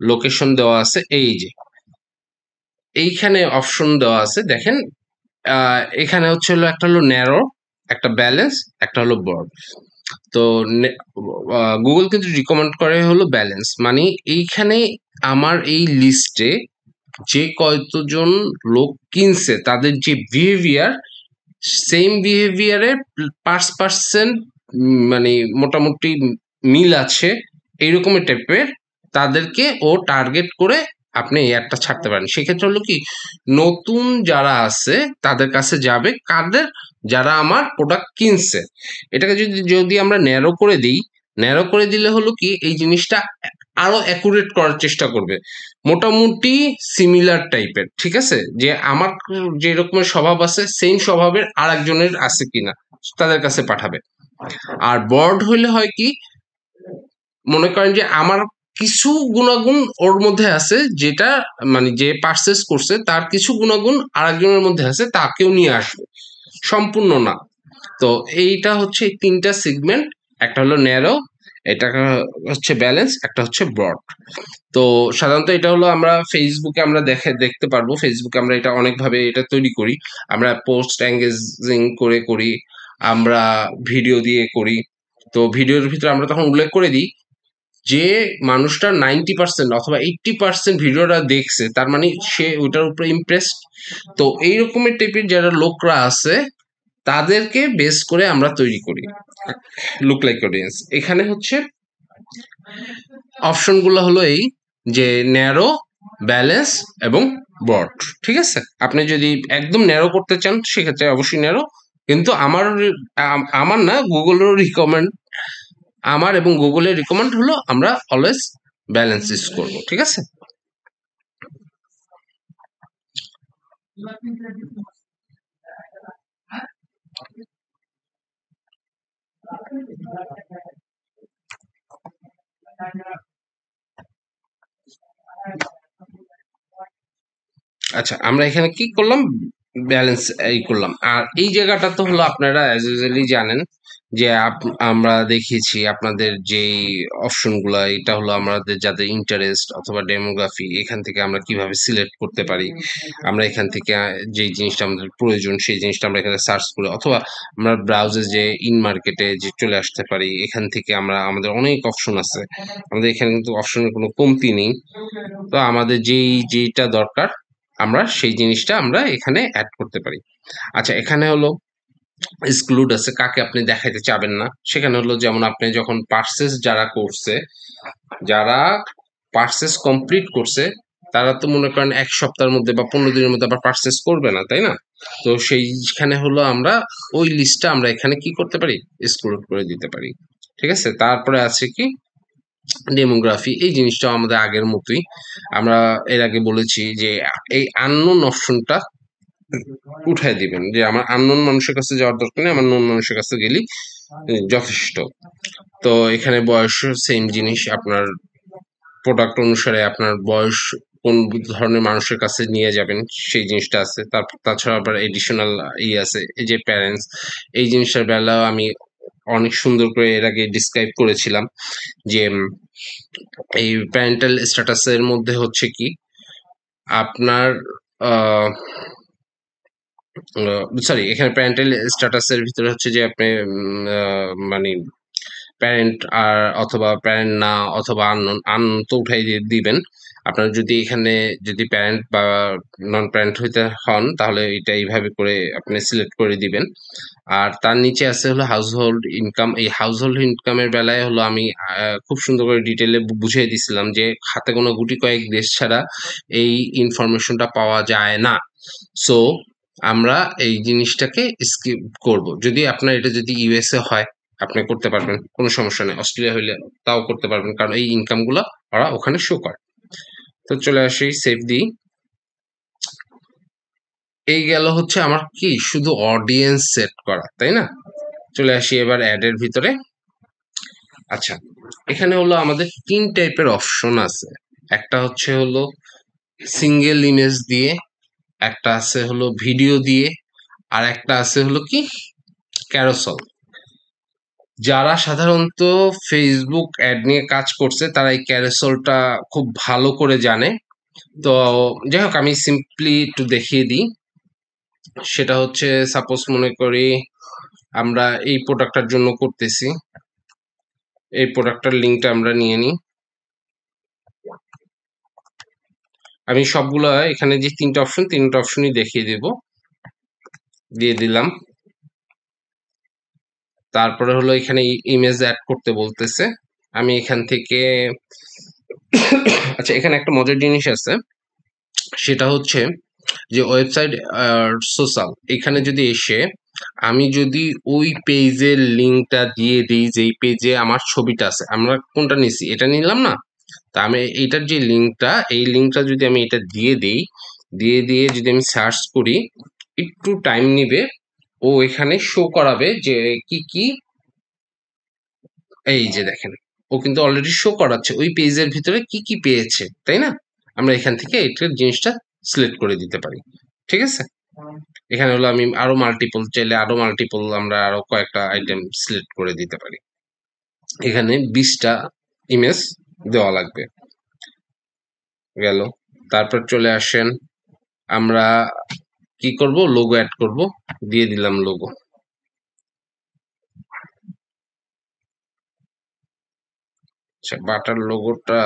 লোকেশন দেওয়া আছে, এই যে এইখানে অপশন দেওয়া আছে দেখেন। এখানে হলো একটা হলো ন্যারো, একটা ব্যালেন্স, একটা হলো ব্রড। তো গুগল কিন্তু রিকমেন্ড করে হলো ব্যালেন্স, মানে এইখানে আমার এই লিস্টে যে কতজন লোক কিনছে তাদের যে বিহেভিয়ার, সেম বিহেভিয়ারে 5% মানে মোটামুটি মিল আছে, এইরকমের টাইপের তাদেরকে ও টার্গেট করে আপনি এই অ্যাডটা ছাড়তে পারেন। সেক্ষেত্রে হলো কি, নতুন যারা আছে তাদের কাছে যাবে, কাদের, যারা আমার প্রোডাক্ট কিনছে। এটাকে যদি যদি আমরা ন্যারো করে দিই, ন্যারো করে দিলে হলো কি, এই জিনিসটা আরো অ্যাকুরেট করার চেষ্টা করবে, মোটামুটি সিমিলার টাইপের। ঠিক আছে, যে আমার যে রকমের স্বভাব আছে, সেম স্বভাবের আর একজনের আছে কিনা তাদের কাছে পাঠাবে। আর বর্ড হইলে হয় কি, মনে করেন যে আমার কিছু গুণাগুণ ওর মধ্যে আছে, যেটা মানে যে পারচেস করছে তার কিছু গুণাগুণ আরেকজনের মধ্যে আছে, তাকেও নিয়ে আসবে, সম্পূর্ণ না। তো এইটা হচ্ছে এই তিনটা সেগমেন্ট, একটা হলো ন্যারো, এটা হচ্ছে ব্যালেন্স, একটা হচ্ছে ব্রড। তো সাধারণত এটা হলো আমরা ফেসবুকে আমরা দেখতে পারবো, ফেসবুকে আমরা এটা অনেকভাবে এটা তৈরি করি। আমরা পোস্ট এঙ্গেজিং করে করি, আমরা ভিডিও দিয়ে করি। তো ভিডিওর ভিতরে আমরা তখন উল্লেখ করে দিই যে মানুষটা 90% অথবা 80% ভিডিওটা দেখছে, তার মানে সে ওইটার উপরে ইমপ্রেসড। তো এই রকমের টাইপের যারা লোকরা আছে, তাদেরকে বেস করে আমরা তৈরি করি লুক লাইক অডিয়েন্স। এখানে হচ্ছে অপশনগুলো হলো এই যে ন্যারো, ব্যালেন্স এবং ব্রড। ঠিক আছে, আপনি যদি একদম ন্যারো করতে চান সেক্ষেত্রে অবশ্যই ন্যারো, কিন্তু আমার না, গুগলেরও রিকমেন্ড, আমার এবং গুগলের রিকমেন্ড হলো আমরা অলওয়েজ ব্যালেন্স ইউজ করবো। ঠিক আছে। আচ্ছা, আমরা এখানে কি করলাম, ব্যালেন্স এই করলাম। আর এই জায়গাটা তো হলো আপনারা অ্যাজ ইউজুয়ালি জানেন যে আমরা দেখিয়েছি আপনাদের যেই অপশন গুলা, এটা হলো আমাদের যাদের ইন্টারেস্ট অথবা ডেমোগ্রাফি, এখান থেকে আমরা কিভাবে সিলেক্ট করতে পারি। আমরা এখান থেকে যেই জিনিসটা আমাদের প্রয়োজন সেই জিনিসটা আমরা এখানে সার্চ করি, অথবা আমরা ব্রাউজে যে ইন মার্কেটে যে চলে আসতে পারি। এখান থেকে আমরা, আমাদের অনেক অপশন আছে, আমাদের এখানে কিন্তু অপশনের কোনো কমতি নেই। তো আমাদের যেইটা দরকার আমরা সেই জিনিসটা আমরা এখানে অ্যাড করতে পারি। আচ্ছা, এখানে হলো এক্সক্লুড আছে, কাকে আপনি দেখাইতে চাবেন না। সেখানে হলো যেমন আপনি যখন পার্সেস যারা করছে, যারা পার্সেস কমপ্লিট করছে, তারা তো মনে করেন 1 সপ্তাহের মধ্যে বা 15 দিনের মধ্যে আবার পার্সেস করবে না, তাই না? তো সেইখানে হলো আমরা ওই লিস্টটা আমরা এখানে কি করতে পারি, এক্সক্লুড করে দিতে পারি। ঠিক আছে, তারপরে আছে কি ডেমোগ্রাফি, এই জিনিসটা আমাদের আগের মতোই। আমরা এর আগে বলেছি যে এই আননোন অপশনটা উঠাই দিবেন, যে আমার আননোন মানুষের কাছে যাওয়ার দরকার নেই, আমার নোন মানুষের কাছে গেলেই যথেষ্ট। তো এখানে বয়স সেম জিনিস, আপনার প্রোডাক্ট অনুসারে আপনার বয়স কোন ধরনের মানুষের কাছে নিয়ে যাবেন সেই জিনিসটা আছে। তাছাড়া আবার এডিশনাল আছে, এই যে প্যারেন্টস, এই জিনিসটার বেলাও আমি অনেক সুন্দর করে এর আগে ডিসক্রাইব করেছিলাম যে এই প্যারেন্টাল স্ট্যাটাসের মধ্যে হচ্ছে কি, আপনার সরি, এখানে প্যারেন্টাল স্ট্যাটাসের ভিতরে হচ্ছে যে আপনি মানে প্যারেন্ট আর অথবা প্যারেন্ট না অথবা আননোন, আননোন তো উঠাই দিবেন। আপনার যদি এখানে যদি প্যারেন্ট বা নন প্যারেন্ট হইতে হন তাহলে এটা এইভাবে করে আপনি সিলেক্ট করে দিবেন। আর তার নিচে আছে হলো হাউস হোল্ড ইনকাম। এই হাউস হোল্ড ইনকামের বেলায় হলো আমি খুব সুন্দর করে ডিটেলে বুঝিয়ে দিছিলাম যে হাতে কোনো গুটি কয়েক দেশ ছাড়া এই ইনফরমেশনটা পাওয়া যায় না। সো আমরা এই জিনিসটাকে স্কিপ করব। যদি আপনার এটা যদি ইউএসএ হয় আপনি করতে পারবেন, কোনো সমস্যা নেই। অস্ট্রেলিয়া হইলে তাও করতে পারবেন, কারণ এই ইনকামগুলো ওরা ওখানে শো করে। তো চলে আসি, সেভ দিই। এই গেল হচ্ছে আমার কি শুধু অডিয়েন্স সেট করা, তাই না? চলে আসি এবার অ্যাডের ভিতরে। আচ্ছা, এখানে হলো আমাদের ৩ টাইপের অপশন আছে। একটা হচ্ছে হলো সিঙ্গেল ইমেজ দিয়ে, একটা আছে হলো ভিডিও দিয়ে, আর একটা আছে হলো কি ক্যারোসেল। যারা সাধারণত ফেসবুক অ্যাড নিয়ে কাজ করছে তারা এই ক্যারোসেলটা খুব ভালো করে জানে। তো যাই হোক, আমি সিম্পলি একটু দেখিয়ে দিই। সেটা হচ্ছে সাপোজ মনে করি আমরা এই প্রোডাক্টটার জন্য করতেছি, এই প্রোডাক্টটার লিঙ্কটা আমরা নিয়ে নিই। আমি সবগুলো এখানে যে ৩টা অপশন, ৩টা অপশনই দেখিয়ে দেব। দিয়ে দিলাম। তারপরে হলো এখানে ইমেজ অ্যাড করতে বলতেছে। আমি এখান থেকে আচ্ছা, এখানে একটা মজার জিনিস আছে। সেটা হচ্ছে যে ওয়েবসাইট সোশ্যাল, এখানে যদি এসে আমি যদি ওই পেজের লিঙ্কটা দিয়ে দিই, যেই পেজে আমার ছবিটা আছে, আমরা কোনটা নিছি, এটা নিলাম না? তা আমি এইটার যে লিঙ্কটা, এই লিঙ্কটা যদি আমি এটা দিয়ে দিই, দিয়ে যদি আমি সার্চ করি, একটু টাইম নিবে। ও এখানে শো করাবে যে কি কি, এই যে দেখেন, ও কিন্তু অলরেডি শো করাচ্ছে ওই পেজের ভিতরে কি কি পেয়েছে, তাই না? আমরা এখান থেকে এইটার জিনিসটা সিলেক্ট করে দিতে পারি। ঠিক আছে? এখানে হলো আমি আরো মাল্টিপল চাইলে আরো মাল্টিপল আমরা আরো কয়েকটা আইটেম সিলেক্ট করে দিতে পারি। এখানে 20টা ইমেজ দেওয়া লাগবে। গেল। তারপর চলে আসেন, আমরা কি করব, লোগো অ্যাড করব। দিয়ে দিলাম লোগো। আচ্ছা, বাটার লোগোটা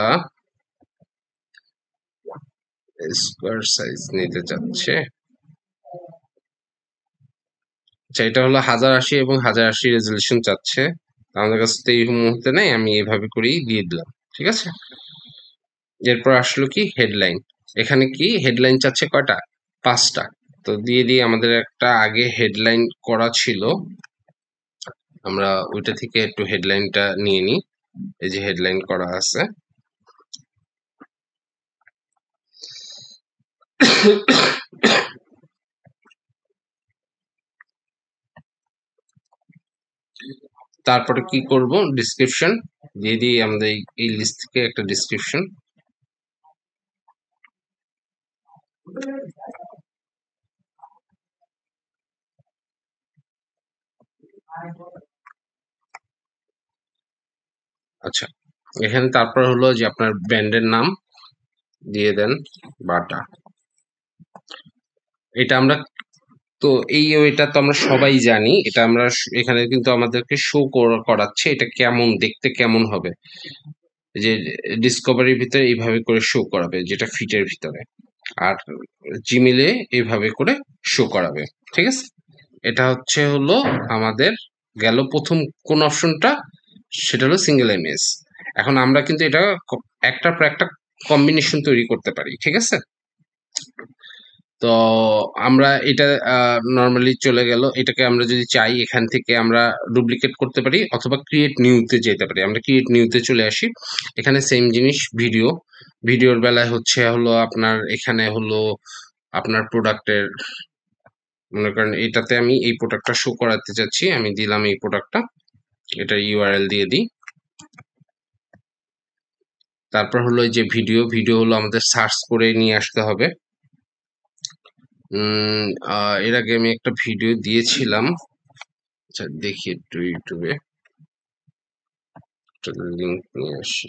স্কোয়ার সাইজ নিতে চাচ্ছে। আচ্ছা, এটা হলো 1080 এবং 1080 রেজলিউশন চাচ্ছে। আমাদের কাছে তো এই মুহূর্তে নেই, আমি এইভাবে করেই দিয়ে দিলাম। ঠিক আছে? এরপর আসলো কি হেডলাইন। এখানে কি হেডলাইন চাচ্ছে কয়টা? 5টা। তো দিয়ে দিয়ে আমাদের একটা আগে হেডলাইন করা ছিল, আমরা ওইটা থেকে একটু হেডলাইনটা নিয়ে নিই। এই যে হেডলাইন করা আছে। তারপরে কি করব, ডিসক্রিপশন দিয়ে দিই। আমাদের এই লিস্ট থেকে একটা ডিসক্রিপশন। আচ্ছা, এখানে তারপর হলো যে আপনার ব্র্যান্ডের নাম দিয়ে দেন, বাটা। এটা আমরা, তো এই ওয়েটা তো আমরা সবাই জানি। এটা আমরা এখানে কিন্তু আমাদেরকে শো করাচ্ছে এটা কেমন দেখতে, কেমন হবে। যে ডিসকভারির ভিতরে এইভাবে করে শো করাবে, যেটা ফিটের ভিতরে। আর জিমেলে এইভাবে করে শো করাবে। ঠিক আছে? এটা হচ্ছে হলো আমাদের গেল প্রথম কোন অপশনটা, সেটা হলো সিঙ্গেল ইমেজ। এখন আমরা কিন্তু এটা একটার পর একটা কম্বিনেশন তৈরি করতে পারি। ঠিক আছে? তো আমরা এটা নর্মালি চলে গেল। এটাকে আমরা যদি চাই এখান থেকে আমরা ডুপ্লিকেট করতে পারি অথবা ক্রিয়েট নিউতে যেতে পারি। আমরা ক্রিয়েট নিউতে চলে আসি। এখানে সেম জিনিস ভিডিও। ভিডিওর বেলায় হচ্ছে হলো আপনার এখানে হলো আপনার প্রোডাক্টের, মনে করেন এটাতে আমি এই প্রোডাক্টটা শো করাতে চাচ্ছি, আমি দিলাম এই প্রোডাক্টটা, এটা ইউআরএল দিয়ে দিই। তারপর হলো এই যে ভিডিও, ভিডিও হলো আমাদের সার্চ করে নিয়ে আসতে হবে। এর আগে আমি একটা ভিডিও দিয়েছিলাম। আচ্ছা, দেখি একটু ইউটিউবে একটা লিঙ্ক নিয়ে আসি।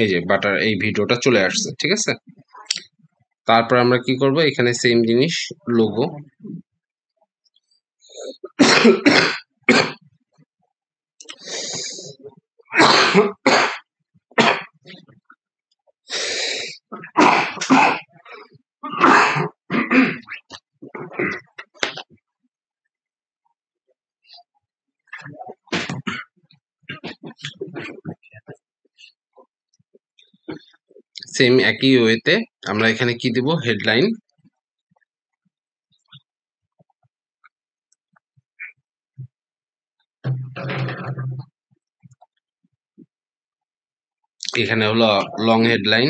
এই যে বাটার এই ভিডিওটা চলে আসছে, ঠিক আছে। তারপর আমরা কি করব, এখানে সেম জিনিস, লোগো। সেম একই ওয়েতে আমরা এখানে কি দিব, হেডলাইন। এখানে হলো লং হেডলাইন,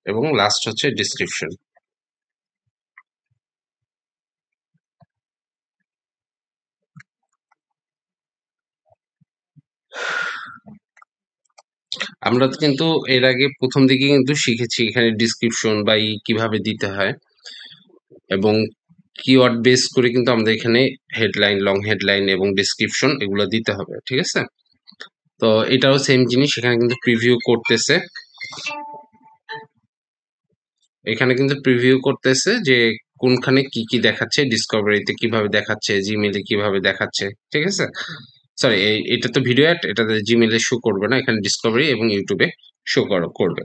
এবং লাস্ট হচ্ছে ডিসক্রিপশন। আমরা কিন্তু এর আগে প্রথম দিকে কিন্তু শিখেছি এখানে ডিসক্রিপশন বা কিভাবে দিতে হয়, এবং কিওয়ার্ড বেস করে কিন্তু আমাদের এখানে হেডলাইন, লং হেডলাইন এবং ডিসক্রিপশন এগুলো দিতে হবে, ঠিক আছে। তো এটাও সেম জিনিস, এখানে কিন্তু প্রিভিউ করতেছে, এখানে কিন্তু প্রিভিউ করতেছে যে কোনখানে কি কি দেখাচ্ছে, ডিসকভারিতে কিভাবে দেখাচ্ছে, জিমেলে কিভাবে দেখাচ্ছে, ঠিক আছে। সরি, এটা তো ভিডিও অ্যাড, এটাতে জিমেলে শো করবে না, এখানে ডিসকভারি এবং ইউটিউবে শো করবে।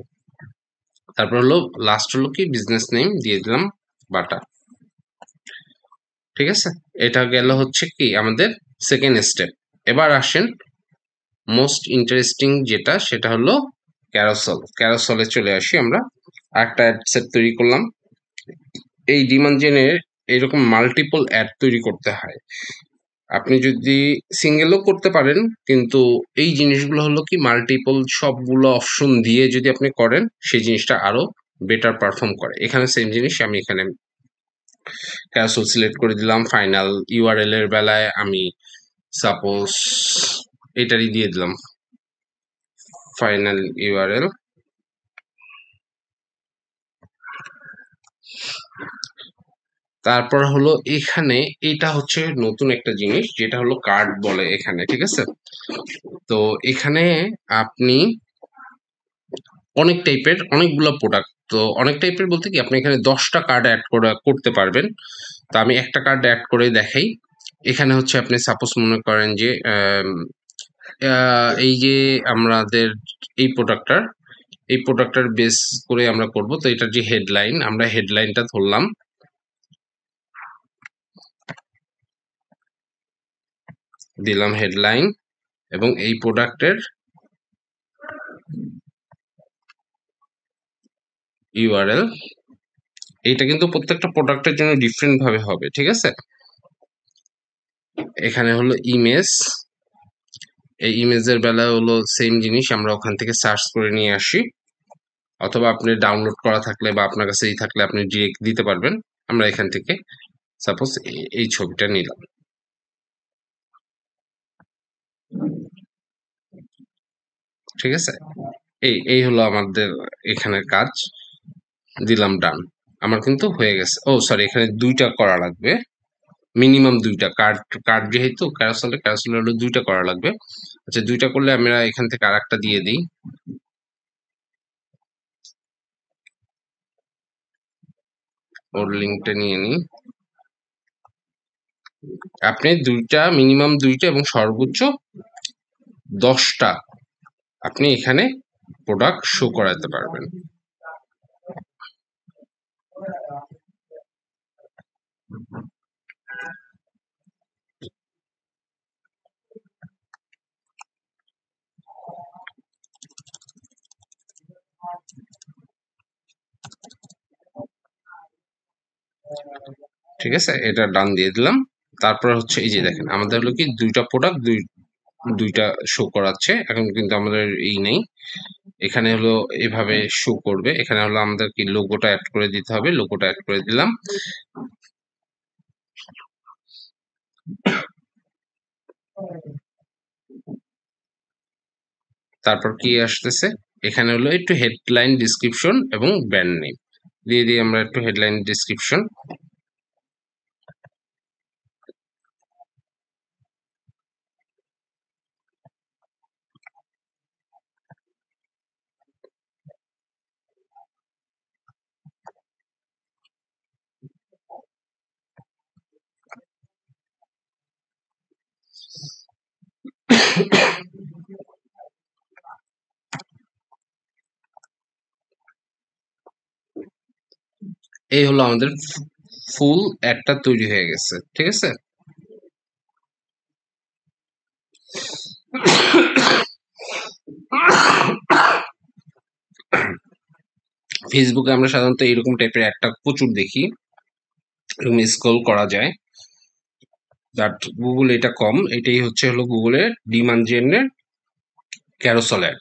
তারপর হলো লাস্ট হলো কি, বিজনেস নেম দিয়ে দিলাম বাটা, ঠিক আছে। এটা গেল হচ্ছে কি আমাদের সেকেন্ড স্টেপ। এবার আসেন মোস্ট ইন্টারেস্টিং যেটা, সেটা হলো ক্যারোসেল। ক্যারোসেলে চলে আসি আমরা। একটা অ্যাড সেট তৈরি করলাম। এই ডিমান্ড জেনের এরকম মাল্টিপল অ্যাড তৈরি করতে হয়। আপনি যদি সিঙ্গেলও করতে পারেন, কিন্তু এই জিনিসগুলো হলো কি মাল্টিপল সবগুলো অপশন দিয়ে যদি আপনি করেন, সেই জিনিসটা আরো বেটার পারফর্ম করে। এখানে সেম জিনিস, আমি এখানে ক্যারোসেল সিলেক্ট করে দিলাম। ফাইনাল ইউআরএল এর বেলায় আমি সাপোজ এটারই দিয়ে দিলাম, ফাইনাল ইউআরএল। তারপর হলো এখানে এটা হচ্ছে নতুন একটা জিনিস, যেটা হলো কার্ড বলে এখানে, ঠিক আছে। তো এখানে আপনি অনেক টাইপের, অনেকগুলো প্রোডাক্ট, তো অনেক টাইপের বলতে কি আপনি এখানে 10টা কার্ড অ্যাড করতে পারবেন। তো আমি একটা কার্ড অ্যাড করে দেখাই। এখানে হচ্ছে আপনি সাপোজ মনে করেন যে এই যে আমাদের এই প্রোডাক্টটার বেস করে আমরা করব। তো এটার যে হেডলাইন, আমরা হেডলাইনটা ধরলাম, দিলাম হেডলাইন, এবং এই প্রোডাক্টের ইউআরএল। এইটা কিন্তু প্রত্যেকটা প্রোডাক্টের জন্য ডিফারেন্ট ভাবে হবে, ঠিক আছে। এখানে হলো ইমেজ, এই ইমেজের বেলায় হলো সেম জিনিস, আমরা ওখান থেকে সার্চ করে নিয়ে আসি, অথবা আপনি ডাউনলোড করা থাকলে বা আপনার কাছে এই থাকলে আপনি ডিরেক্ট দিতে পারবেন। আমরা এখান থেকে সাপোজ এই ছবিটা নিলাম, ঠিক আছে। এই এই হলো আমাদের এখানের কাজ, দিলাম ডান। আমার কিন্তু হয়ে গেছে। ও সরি, এখানে 2টা করা লাগবে, মিনিমাম 2টা কার্ড। কার্ড যেহেতু ক্যারোসেল হলো 2টা করা লাগবে। আচ্ছা, 2টা করলে আমরা এখান থেকে আরেকটা দিয়ে দিই, ওর লিঙ্কটা নিয়ে নিই। আপনি 2টা, মিনিমাম 2টা এবং সর্বোচ্চ 10টা আপনি এখানে প্রোডাক্ট শো করাতে পারবেন। ঠিক আছে, এটা ডান দিয়ে দিলাম। তারপর হচ্ছে এই যে দেখেন, আমাদের হলো কি 2টা প্রোডাক্ট, 2টা শো করাচ্ছে। এখন কিন্তু আমাদের এই নেই, এখানে হলো এভাবে শো করবে। এখানে হলো আমাদের কি লোগোটা অ্যাড করে দিতে হবে, লোগোটা অ্যাড করে দিলাম। তারপর কি আসতেছে, এখানে হলো একটু হেডলাইন ডিসক্রিপশন এবং ব্র্যান্ড নেম দিয়ে দিই আমরা একটু হেডলাইন ডিসক্রিপশন। এই হলো আমাদের ফুল একটা তৈরি হয়ে গেছে, ঠিক আছে। ফেসবুকে আমরা সাধারণত এরকম টাইপের একটা প্রচুর দেখি, এরকম স্ক্রল করা যায়, বাট গুগল এটা কম। এটাই হলো গুগলের ডিমান্ড জেনের ক্যারোসেল অ্যাড।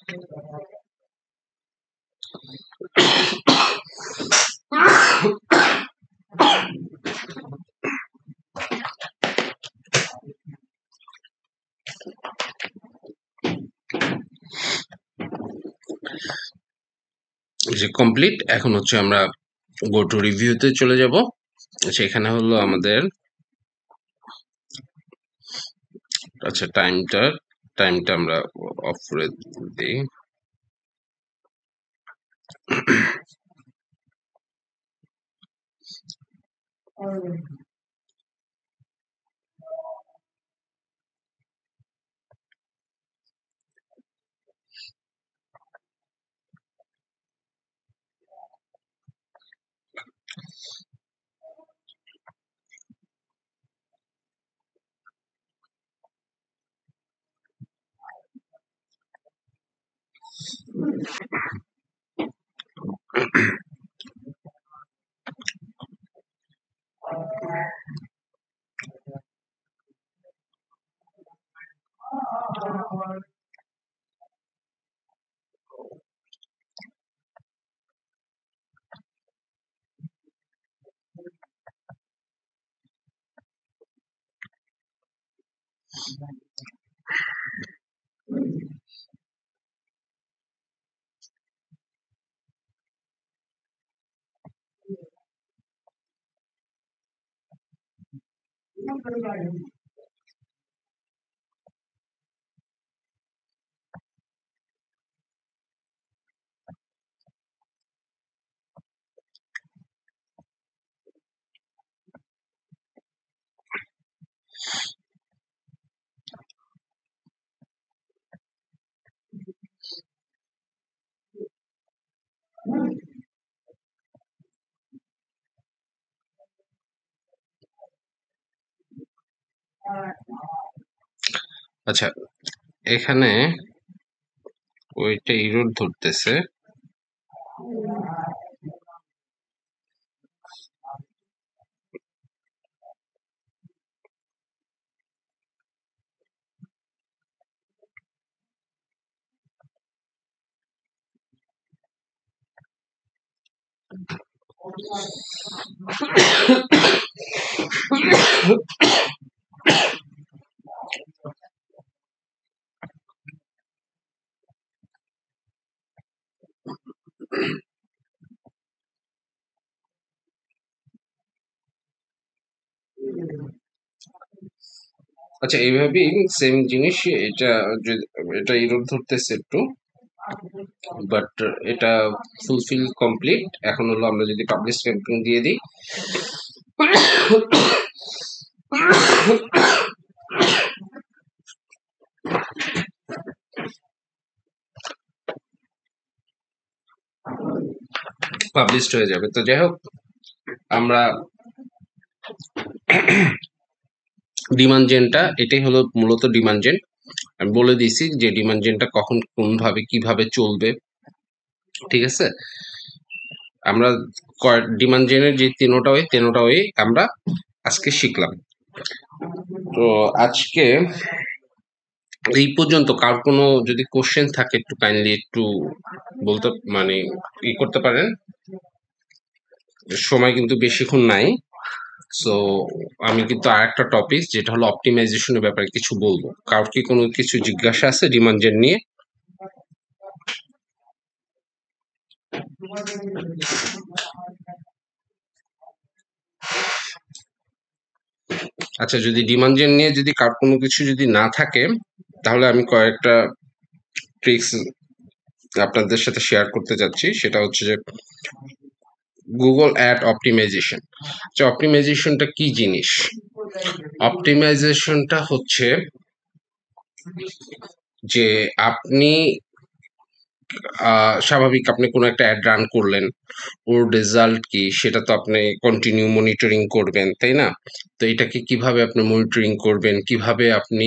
যে কমপ্লিট, এখন আমরা গো টু রিভিউতে চলে যাব। সেখানে হলো আমাদের, আচ্ছা টাইমটা আমরা অফ করে দিই। আচ্ছা, এখানে ওইটা ইরোড ধরতেছে। আচ্ছা, এইভাবেই সেম জিনিস এটা, এটা ইরোড ধরতেছে একটু, বাট এটা ফুলফিল কমপ্লিট। এখন হলো আমরা যদি পাবলিশ ক্যাম্পেইন দিয়ে দিই, পাবলিশড হয়ে যাবে। তো যাই হোক, আমরা ডিমান্ড জেনটা, এটাই হলো মূলত ডিমান্ড জেন। আমি বলে দিয়েছি যে ডিমান্ড জেনটা কখন কোন ভাবে কিভাবে চলবে, ঠিক আছে। আমরা ডিমান্ড জেনের যে তেনোটা ওয়ে আমরা আজকে শিখলাম। তো আজকে এই পর্যন্ত। কার কোনো যদি কোশ্চেন থাকে একটু কাইন্ডলি একটু বলতে, মানে করতে পারেন। সময় কিন্তু বেশিক্ষণ নাই। সো আমি কিন্তু আরেকটা টপিক যেটা হলো অপটিমাইজেশনের ব্যাপারে কিছু বলবো। কারোর কি কোনো কিছু জিজ্ঞাসা আছে ডিমান্ড জেন নিয়ে? আচ্ছা, যদি ডিমান্ড জেন নিয়ে যদি কার কোনো কিছু যদি না থাকে, তাহলে আমি কয়েকটা ট্রিক্স আপনাদের সাথে শেয়ার করতে যাচ্ছি। সেটা হচ্ছে যে গুগল অ্যাড অপটিমাইজেশন। আচ্ছা, অপটিমাইজেশনটা কি জিনিস? অপটিমাইজেশনটা হচ্ছে যে আপনি স্বাভাবিক আপনি কোনো একটা অ্যাড রান করলেন, ওর রেজাল্ট কি সেটা তো আপনি কন্টিনিউ মনিটরিং করবেন, তাই না? তো এটাকে কিভাবে আপনি মনিটরিং করবেন, কিভাবে আপনি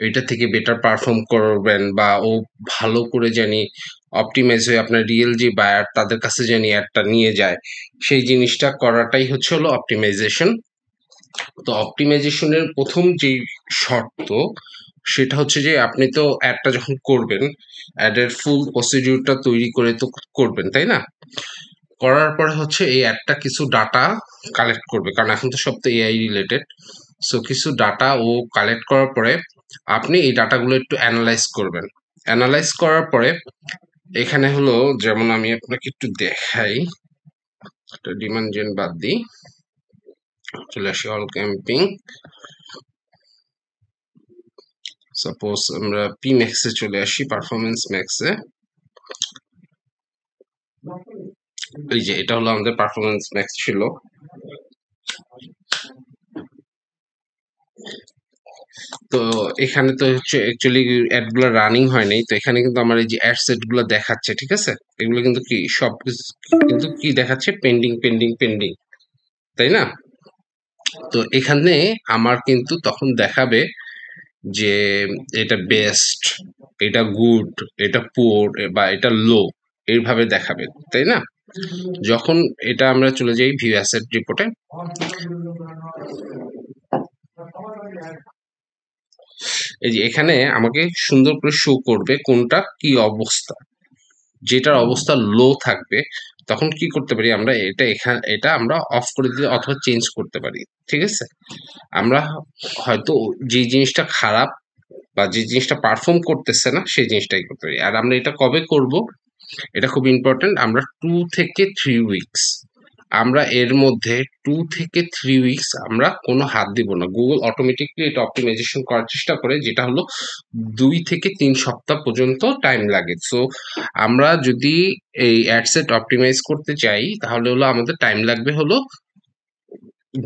এটা থেকে বেটার পারফর্ম করবেন, বা ও ভালো করে জানি অপটিমাইজ হয়ে আপনার রিয়েল যে বায়ার তাদের কাছে জানি অ্যাডটা নিয়ে যায়, সেই জিনিসটা করাটাই হচ্ছে হলো অপটিমাইজেশন। তো অপটিমাইজেশনের প্রথম যে শর্ত সেটা হচ্ছে যে আপনি তো অ্যাডটা যখন করবেন, অ্যাডের ফুল প্রসিডিউরটা তৈরি করে তো করবেন, তাই না? করার পরে হচ্ছে এই অ্যাডটা কিছু ডাটা কালেক্ট করবে, কারণ এখন তো সব তো এআই রিলেটেড। সো কিছু ডাটা ও কালেক্ট করার পরে আপনি এই ডাটাগুলো একটু অ্যানালাইজ করবেন। অ্যানালাইজ করার পরে এখানে হলো, যেমন আমি আপনাকে একটু দেখাই, ডিমান্ড জেন বাদ দিই, চলে আসি অল ক্যাম্পিং। সাপোজ আমরা পি ম্যাক্সে চলে আসি, পারফরমেন্স ম্যাক্সে। এই যে এটা হলো আমাদের পারফরমেন্স ম্যাক্স ছিল। তো এখানে তো হচ্ছে অ্যাকচুয়ালি অ্যাড গুলো রানিং হয় নাই, তো এখানে কিন্তু আমার এই যে অ্যাড সেট গুলো দেখাচ্ছে, ঠিক আছে? এগুলো কিন্তু কি সব কিন্তু কি দেখাচ্ছে, পেন্ডিং পেন্ডিং পেন্ডিং, তাই না? তো এখানে আমার কিন্তু তখন দেখাবে যে এটা বেস্ট, এটা গুড, এটা পুয়ার, বা এটা লো, এইভাবে দেখাবে, তাই না? যখন এটা আমরা চলে যাই ভিউ অ্যাসেট রিপোর্টে, এই যে এখানে আমাকে সুন্দর করে শো করবে কোনটা কি অবস্থা। যেটার অবস্থা লো থাকবে তখন কি করতে পারি আমরা, এটা আমরা অফ করে দিতে অথবা চেঞ্জ করতে পারি, ঠিক আছে? আমরা হয়তো যে জিনিসটা খারাপ বা যে জিনিসটা পারফর্ম করতেছে না সেই জিনিসটাই করতে পারি। আর আমরা এটা কবে করব, এটা খুব ইম্পর্টেন্ট। আমরা 2 থেকে 3 উইকস, আমরা এর মধ্যে 2 থেকে 3 উইকস আমরা কোনো হাত দিব না। গুগল অটোমেটিকলি এটা অপটিমাইজেশন করার চেষ্টা করে, যেটা হলো 2 থেকে 3 সপ্তাহ পর্যন্ত টাইম লাগে। সো আমরা যদি এই অ্যাডসেট অপটিমাইজ করতে চাই তাহলে হলো আমাদের টাইম লাগবে হলো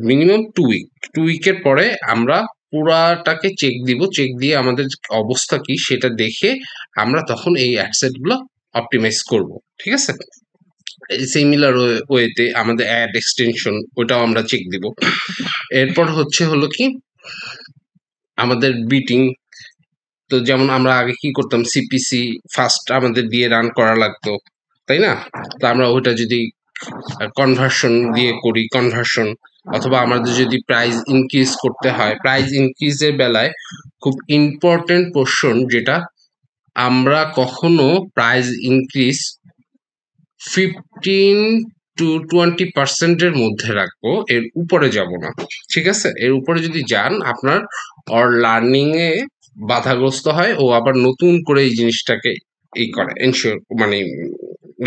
মিনিমাম 2 উইক। 2 উইকের পরে আমরা পুরাটাকে চেক দিব, চেক দিয়ে আমাদের অবস্থা কি সেটা দেখে আমরা তখন এই অ্যাডসেট গুলো অপটিমাইজ করব, ঠিক আছে? সিমিলার ওয়েতে আমাদের অ্যাড এক্সটেনশন ওটাও আমরা চেক দিব। এরপর হচ্ছে হলো কি আমাদের বিটিং। তো যেমন আমরা আগে কি করতাম, সিপিসি ফার্স্ট আমাদের দিয়ে রান করা লাগতো, তাই না? তো আমরা ওইটা যদি কনভার্সন দিয়ে করি, কনভার্সন, অথবা আমাদের যদি প্রাইস ইনক্রিজ করতে হয়, প্রাইস ইনক্রিজের বেলায় খুব ইম্পর্টেন্ট পোর্শন যেটা, আমরা কখনো প্রাইস ইনক্রিজ 15 to 20% মধ্যে রাখবো, এর উপরে যাব না, ঠিক আছে? এর উপরে যদি যান আপনার ওর লার্নিং এ বাধাগ্রস্ত হয়, ও আবার নতুন করে এই জিনিসটাকে করে এনশিওর, মানে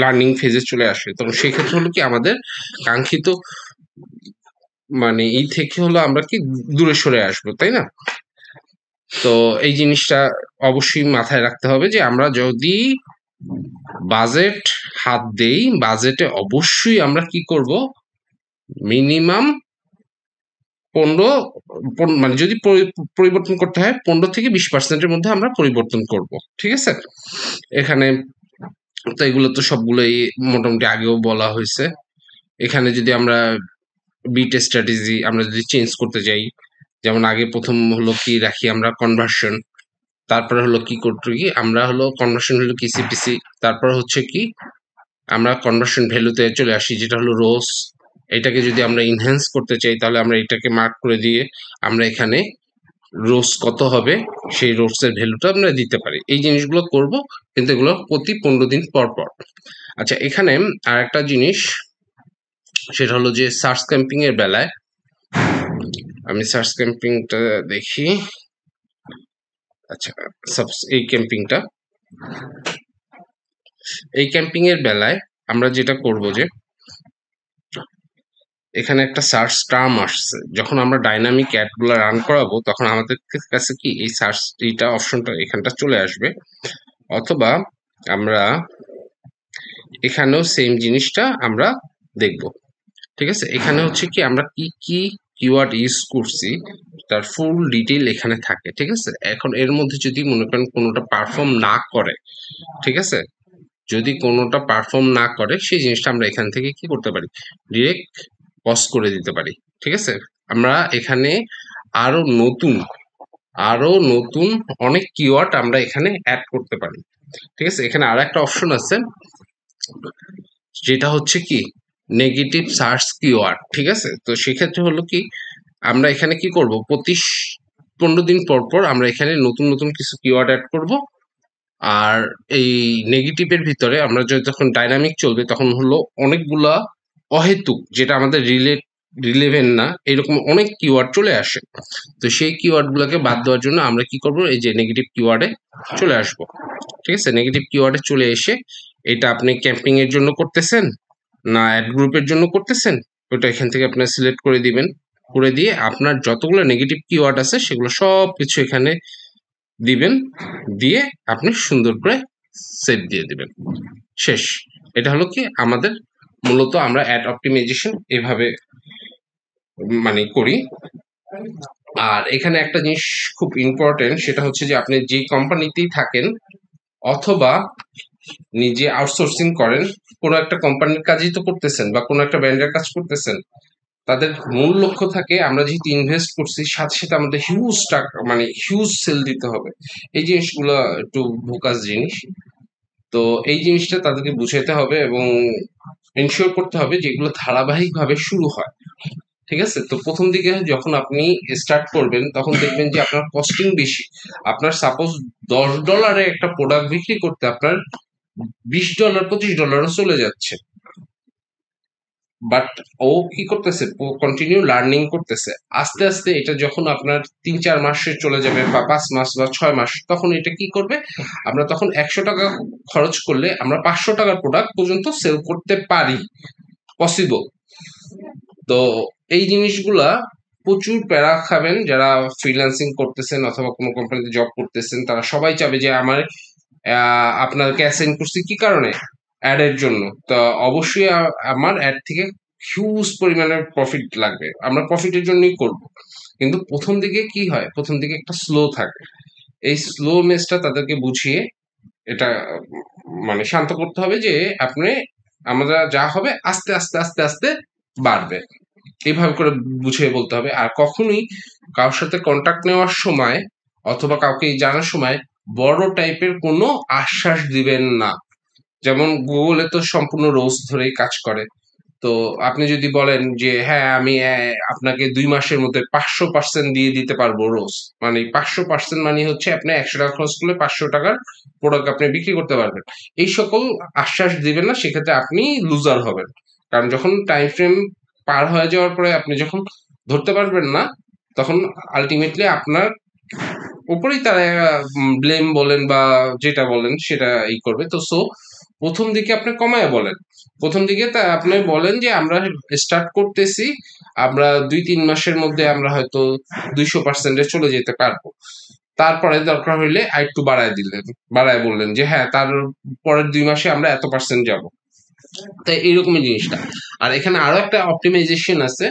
লার্নিং ফেজে চলে আসে, তখন সেক্ষেত্রে হলো কি আমাদের কাঙ্ক্ষিত মানে এই থেকে হলো আমরা কি দূরে সরে আসবো, তাই না? তো এই জিনিসটা অবশ্যই মাথায় রাখতে হবে যে আমরা যদি বাজেট হাত দেই, বাজেটে অবশ্যই আমরা কি করব, মিনিমাম 15, মানে যদি পরিবর্তন করতে হয় 15 থেকে 20%-এর মধ্যে আমরা পরিবর্তন করব, ঠিক আছে? এখানে তো এগুলো তো সবগুলোই মোটামুটি আগেও বলা হয়েছে। এখানে যদি আমরা বিট স্ট্র্যাটেজি আমরা যদি চেঞ্জ করতে যাই, যেমন আগে প্রথম হলো কি রাখি আমরা কনভার্সন, তারপরে হলো কি করতে কি আমরা হলো কনভার্সন হলো কি সিপিসি, তারপর হচ্ছে কি আমরা কনভার্সন ভ্যালুতে চলে আসি যেটা হলো রোস। এটাকে যদি আমরা ইনহ্যান্স করতে চাই তাহলে আমরা এটাকে মার্ক করে দিয়ে আমরা এখানে রোস কত হবে সেই রোসের ভ্যালুটা আমরা দিতে পারি। এই জিনিসগুলো করব, কিন্তু এগুলো প্রতি 15 দিন পর পর। আচ্ছা, এখানে আর একটা জিনিস সেটা হলো যে সার্চ ক্যাম্পিং এর বেলায় আমি সার্চ ক্যাম্পিংটা দেখি। আচ্ছা, এই ক্যাম্পিং এর বেলায় আমরা যেটা করব যে এখানে একটা সার্চ টার্ম আসছে, যখন আমরা ডাইনামিক অ্যাড গুলো রান করাবো তখন আমাদের কাছে কি এই সার্চ এইটা অপশনটা এখানটা চলে আসবে, অথবা আমরা এখানেও সেম জিনিসটা আমরা দেখব। ঠিক আছে, এখানে হচ্ছে কি আমরা কি কি কিওয়ার্ড ইউজ করছি তার ফুল ডিটেইল এখানে থাকে। ঠিক আছে, এখন এর মধ্যে যদি মনে করেন কোনোটা পারফর্ম না করে, ঠিক আছে, যদি কোনোটা পারফর্ম না করে সেই জিনিসটা আমরা এখান থেকে কি করতে পারি, ডিরেক্ট পজ করে দিতে পারি। ঠিক আছে, আমরা এখানে আরো নতুন নতুন অনেক কিওয়ার্ড আমরা এখানে অ্যাড করতে পারি। ঠিক আছে, এখানে আর একটা অপশন আছে যেটা হচ্ছে কি নেগেটিভ সার্চ কিওয়ার্ড। ঠিক আছে, তো সেক্ষেত্রে হলো কি আমরা এখানে কি করব, প্রতি 15 দিন পর পর আমরা এখানে নতুন নতুন কিছু কিওয়ার্ড অ্যাড করব। আর এই নেগেটিভের ভিতরে আমরা যখন ডাইনামিক চলবে তখন হলো অনেকগুলা অহেতুক, যেটা আমাদের রিলেভেন্ট না, এরকম অনেক কিওয়ার্ড চলে আসে। তো সেই কিওয়ার্ড গুলোকে বাদ দেওয়ার জন্য আমরা কি করব, এই যে নেগেটিভ কিওয়ার্ডে চলে আসব। ঠিক আছে, নেগেটিভ কিওয়ার্ডে চলে এসে এটা আপনি ক্যাম্পিং এর জন্য করতেছেন না অ্যাড গ্রুপের জন্য করতেছেন, ওটা এখান থেকে আপনি সিলেক্ট করে দিবেন। করে দিয়ে আপনার যতগুলো নেগেটিভ কিওয়ার্ড আছে সেগুলো সব কিছু এখানে দিবেন, দিয়ে আপনি সুন্দর করে সেভ দিয়ে দিবেন। শেষ। এটা হলো কি আমাদের মূলত আমরা অ্যাড অপটিমাইজেশন এভাবে মানে করি। আর এখানে একটা জিনিস খুব ইম্পর্টেন্ট, সেটা হচ্ছে যে আপনি যে কোম্পানিতেই থাকেন অথবা নিজে আউটসোর্সিং করেন, কোনো একটা কোম্পানির কাজই তো করতেছেন বা কোনো একটা ব্র্যান্ডের কাজ করতেছেন, তাদের মূল লক্ষ্য থাকে আমরা যেহেতু ইনভেস্ট করছি সাথে সাথে আমাদের হিউজ টাকা মানে হিউজ সেল দিতে হবে। এই জিনিসগুলো একটু ভোকাস জিনিস। তো এই জিনিসটা তাদেরকে বুঝাতে হবে এবং এনশিওর করতে হবে যে এগুলো ধারাবাহিকভাবে শুরু হয়। ঠিক আছে, তো প্রথম দিকে যখন আপনি স্টার্ট করবেন তখন দেখবেন যে আপনার কস্টিং বেশি। আপনার সাপোজ $10 একটা প্রোডাক্ট বিক্রি করতে আপনার $20 $25ও চলে যাচ্ছে। বাট ও কি করতেছে, কন্টিনিউ লার্নিং করতেছে। আস্তে আস্তে এটা যখন আপনার 3-4 মাসে চলে যাবে বা 5 মাস বা 6 মাস, তখন এটা কি করবে, আমরা তখন $100 খরচ করলে আমরা $500 প্রোডাক্ট পর্যন্ত সেল করতে পারি, পসিবল। তো এই জিনিসগুলা প্রচুর প্যারা খাবেন যারা ফ্রিল্যান্সিং করতেছেন অথবা কোনো কোম্পানিতে জব করতেছেন, তারা সবাই চাবে যে আমার আপনাদেরকে অ্যাসাইন করছি কি কারণে, অ্যাড এর জন্য। তো অবশ্যই আমার অ্যাড থেকে হিউজ পরিমাণের প্রফিট লাগবে, আমরা প্রফিটের জন্যই করব। কিন্তু প্রথম দিকে কি হয়, প্রথম দিকে একটা স্লো থাকে, এই স্লোনেসটা তাদেরকে বুঝিয়ে এটা মানে শান্ত করতে হবে যে আপনি আমরা যা হবে আস্তে আস্তে আস্তে আস্তে বাড়বে, এইভাবে করে বুঝিয়ে বলতে হবে। আর কখনোই কারোর সাথে কন্ট্যাক্ট নেওয়ার সময় অথবা কাউকে জানার সময় বড় টাইপের কোনো আশ্বাস দিবেন না। যেমন গুগলে তো সম্পূর্ণ রোজ ধরেই কাজ করে। তো আপনি যদি বলেন যে হ্যাঁ আমি আপনাকে 2 মাসের মধ্যে 500% দিয়ে দিতে পারবো রোজ, মানে 500% মানে হচ্ছে আপনি $100 খরচ করলে $500 প্রোডাক্ট আপনি বিক্রি করতে পারবেন, এই সকল আশ্বাস দিবেন না, সেক্ষেত্রে আপনি লুজার হবেন। কারণ যখন টাইম ফ্রেম পার হয়ে যাওয়ার পরে আপনি যখন ধরতে পারবেন না, তখন আলটিমেটলি আপনার উপরেই তারা ব্লেম বলেন বা যেটা বলেন সেটা ই করবে। তো সো প্রথম দিকে আপনি কমায় বলেন, প্রথম দিকে তা আপনি বলেন যে আমরা স্টার্ট করতেছি, আমরা 2-3 মাসের মধ্যে আমরা হয়তো 200%-এ চলে যেতে পারবো। তারপরে দরকার হইলে আরেকটু বাড়ায় বললেন যে হ্যাঁ তার পরের 2 মাসে আমরা এত পার্সেন্ট যাবো। তাই এইরকমই জিনিসটা। আর এখানে আরো একটা অপটিমাইজেশন আছে,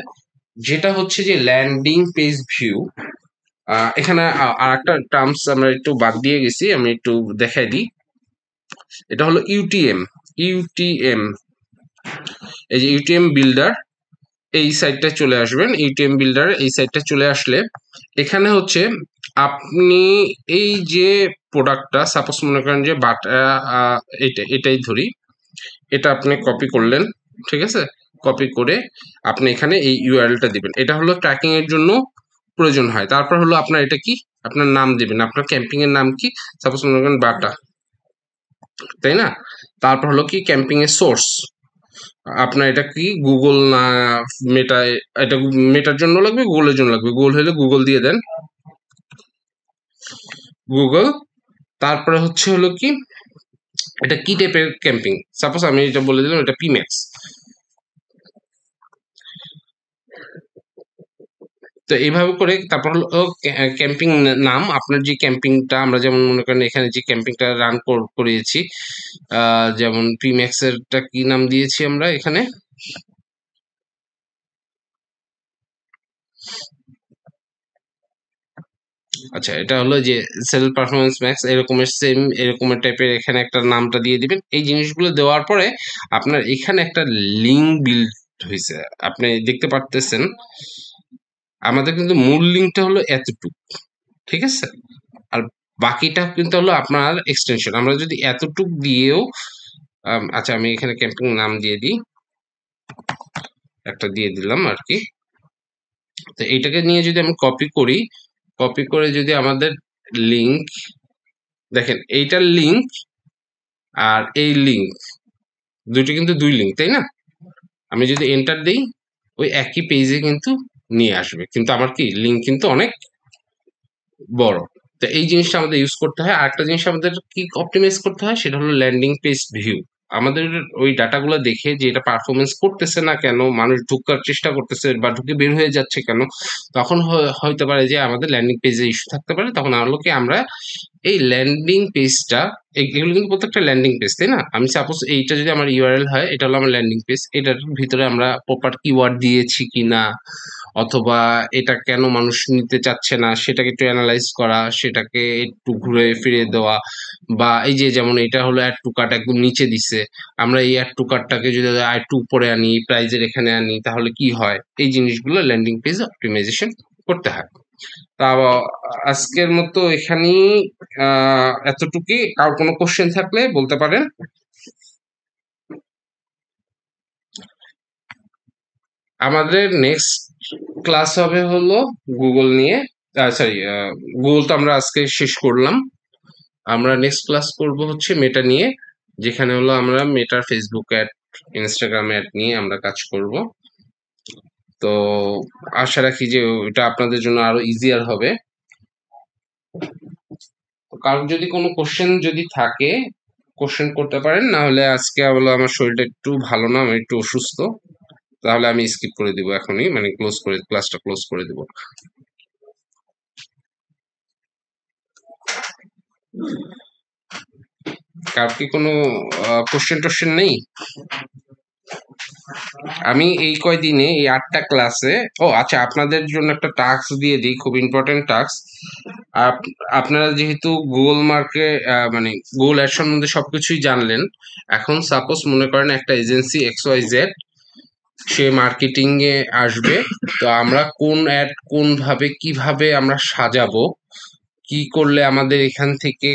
যেটা হচ্ছে যে ল্যান্ডিং পেজ ভিউ। এখানে আর একটা টার্মস আমরা একটু বাদ দিয়ে গেছি, আমি একটু দেখাই দিই। এটা হলো ইউটিএম। এই যে ইউটিএম বিল্ডার, এই সাইটটা চলে আসবেন। ইউটিএম বিল্ডার এই সাইটটা চলে আসলে এখানে হচ্ছে আপনি এই যে প্রোডাক্টটা সাপোজ মনে করেন যে বাটা, এটাই ধরি, এটা আপনি কপি করলেন। ঠিক আছে, কপি করে আপনি এখানে এই ইউআরএলটা দিবেন, এটা হলো ট্র্যাকিং এর জন্য প্রয়োজন হয়। তারপর হলো আপনার এটা কি, আপনার নাম দিবেন, আপনার ক্যাম্পিং এর নাম কি, সাপোজ মনে করেন বাটা, তাই না। তারপর হলো কি ক্যাম্পিং এর সোর্স, আপনার এটা কি গুগল না মেটা, এটা মেটার জন্য লাগবে, গুগলের জন্য লাগবে। গুগল হলে গুগল দিয়ে দেন, গুগল। তারপরে হচ্ছে হলো কি, এটা কি টাইপের ক্যাম্পিং, সাপোজ আমি এটা বলে দিলাম এটা পিম্যাক্স। তো এইভাবে করে তারপর হলো ক্যাম্পিং নাম, আপনার যে ক্যাম্পিংটা আমরা যেমন মনে করেন এখানে যে ক্যাম্পিংটা রান করিয়েছি, যেমন প্রিম্যাক্স এরটা কি নাম দিয়েছি আমরা এখানে, আচ্ছা এটা হলো যে সেল পারফরমেন্স ম্যাক্স, এরকমের সেম এরকমের টাইপের এখানে একটা নামটা দিয়ে দিবেন। এই জিনিসগুলো দেওয়ার পরে আপনার এখানে একটা লিঙ্ক বিল্ড হয়েছে, আপনি দেখতে পারতেছেন। আমাদের কিন্তু মূল লিঙ্কটা হলো এতটুকু, ঠিক আছে? আর বাকিটা কিন্তু হলো আপনার এক্সটেনশন। আমরা যদি এতটুক দিয়েও আচ্ছা আমি এখানে ক্যাম্পিং নাম দিয়ে দিই, একটা দিয়ে দিলাম আর কি। তো এইটাকে নিয়ে যদি আমি কপি করি, কপি করে যদি আমাদের লিঙ্ক দেখেন, এইটার লিঙ্ক আর এই লিঙ্ক দুটো কিন্তু দুই লিঙ্ক, তাই না? আমি যদি এন্টার দিই ওই একই পেজে কিন্তু নিয়ে আসবে, কিন্তু আমার কি লিঙ্ক কিন্তু অনেক বড়। তো এই জিনিসটা আমাদের ইউজ করতে হয়। আরেকটা জিনিস আমাদের কি অপটিমাইজ করতে হয়, সেটা হলো ল্যান্ডিং পেজ ভিউ। আমাদের ওই ডাটাগুলো দেখে যে এটা পারফরমেন্স করতেছে না কেন, মানুষ ঢুকার চেষ্টা করতেছে বা ঢুকে বের হয়ে যাচ্ছে কেন, তখন হইতে পারে যে আমাদের ল্যান্ডিং পেজে ইস্যু থাকতে পারে। তখন হলো কি আমরা এই ল্যান্ডিং পেজটা, এগুলো কিন্তু প্রত্যেকটা ল্যান্ডিং পেজ, তাই না? আমি সাপোজ এইটা যদি আমার ইউআরএল হয়, এটা হলো আমার ল্যান্ডিং পেজ, এটার ভিতরে আমরা প্রপার কিওয়ার্ড দিয়েছি কিনা, অথবা এটা কেন মানুষ নিতে চাচ্ছে না সেটাকে একটু অ্যানালাইজ করা, সেটাকে একটু ঘুরে ফিরে দেওয়া। বা এই যে যেমন এটা হলো অ্যাড টু কার্ট একদম নিচে দিছে, আমরা এই অ্যাড টু কার্টটাকে যদি আর একটু উপরে আনি, প্রাইজের এখানে আনি, তাহলে কি হয়? এই জিনিসগুলো ল্যান্ডিং পেজ অপটিমাইজেশন করতে হয়। তা আজকের মতো এখানেই এতটুকুই। আর কোনো কোশ্চেন থাকলে বলতে পারেন। আমাদের নেক্সট ক্লাস হবে হলো গুগল নিয়ে, সরি গুগল তো আমরা আজকে শেষ করলাম। আমরা নেক্সট ক্লাস করব হচ্ছে মেটা নিয়ে, যেখানে হলো আমরা মেটার ফেসবুক অ্যাড, ইনস্টাগ্রাম অ্যাড নিয়ে আমরা কাজ করব। তো আশা রাখি যে এটা আপনাদের জন্য আরো ইজিয়ার হবে। কারণ যদি কোনো কোশ্চেন যদি থাকে, কোশ্চেন করতে পারেন, না হলে আজকে হলো আমার শরীরটা একটু ভালো না, আমি একটু অসুস্থ, তাহলে আমি স্কিপ করে দিব এখনই, মানে ক্লোজ করে ক্লাসটা ক্লোজ করে দিব। কার কি কোনো কোশ্চেন টোশ্চেন নেই? আমি এই কয়দিনে এই 8টা ক্লাসে, ও আচ্ছা আপনাদের জন্য একটা টাস্ক দিয়ে দিই, খুব ইম্পর্টেন্ট টাস্ক। আপনারা যেহেতু গুগল মার্কে মানে গুগল অ্যাড সম্বন্ধে সবকিছুই জানলেন, এখন সাপোজ মনে করেন একটা এজেন্সি এক্স ওয়াই জেড সে মার্কেটিং এ আসবে। তো আমরা কোন অ্যাড কোন ভাবে কিভাবে আমরা সাজাবো, কি করলে আমাদের এখান থেকে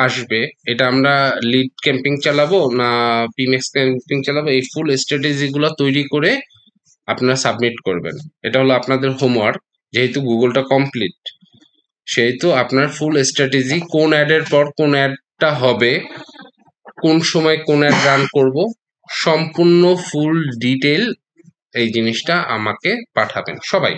আসবে, এটা আমরা লিড ক্যাম্পিং চালাবো না পিমেক্স ক্যাম্পিং চালাবো, এই ফুল স্ট্র্যাটেজি গুলো তৈরি করে আপনারা সাবমিট করবেন। এটা হলো আপনাদের হোমওয়ার্ক। যেহেতু গুগলটা কমপ্লিট, সেহেতু আপনার ফুল স্ট্র্যাটেজি, কোন অ্যাডের পর কোন অ্যাডটা হবে, কোন সময় কোন অ্যাড রান করব, সম্পূর্ণ ফুল ডিটেল এই জিনিসটা আমাকে পাঠাবেন সবাই।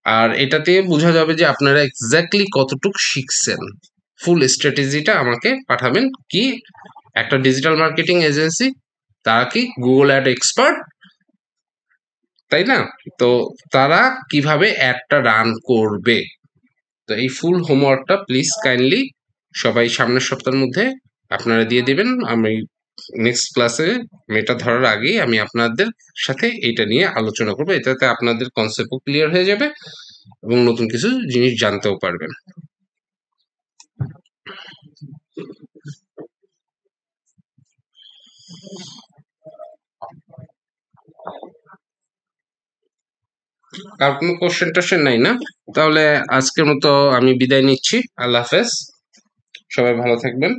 আর এটাতে বোঝা যাবে যে আপনারা এক্স্যাক্টলি কতটুক শিখছেন। ফুল স্ট্র্যাটেজিটা আমাকে পাঠাবেন। কি একটা ডিজিটাল মার্কেটিং এজেন্সি, তারা কি গুগল অ্যাড এক্সপার্ট, তাই না? তো তারা কিভাবে অ্যাডটা রান করবে। তো এই ফুল হোমওয়ার্কটা প্লিজ কাইন্ডলি সবাই সামনের সপ্তাহের মধ্যে আপনারা দিয়ে দিবেন। আমি নেক্সট ক্লাসে মেটা ধরার আগেই আমি আপনাদের সাথে এটা নিয়ে আলোচনা করবো, এটাতে আপনাদের কনসেপ্টও ক্লিয়ার হয়ে যাবে এবং নতুন কিছু জিনিস জানতেও পারবেন। আর কোনো কোশ্চেন টোশ্চেন নাই না? তাহলে আজকের মতো আমি বিদায় নিচ্ছি। আল্লাহ হাফেজ, সবাই ভালো থাকবেন।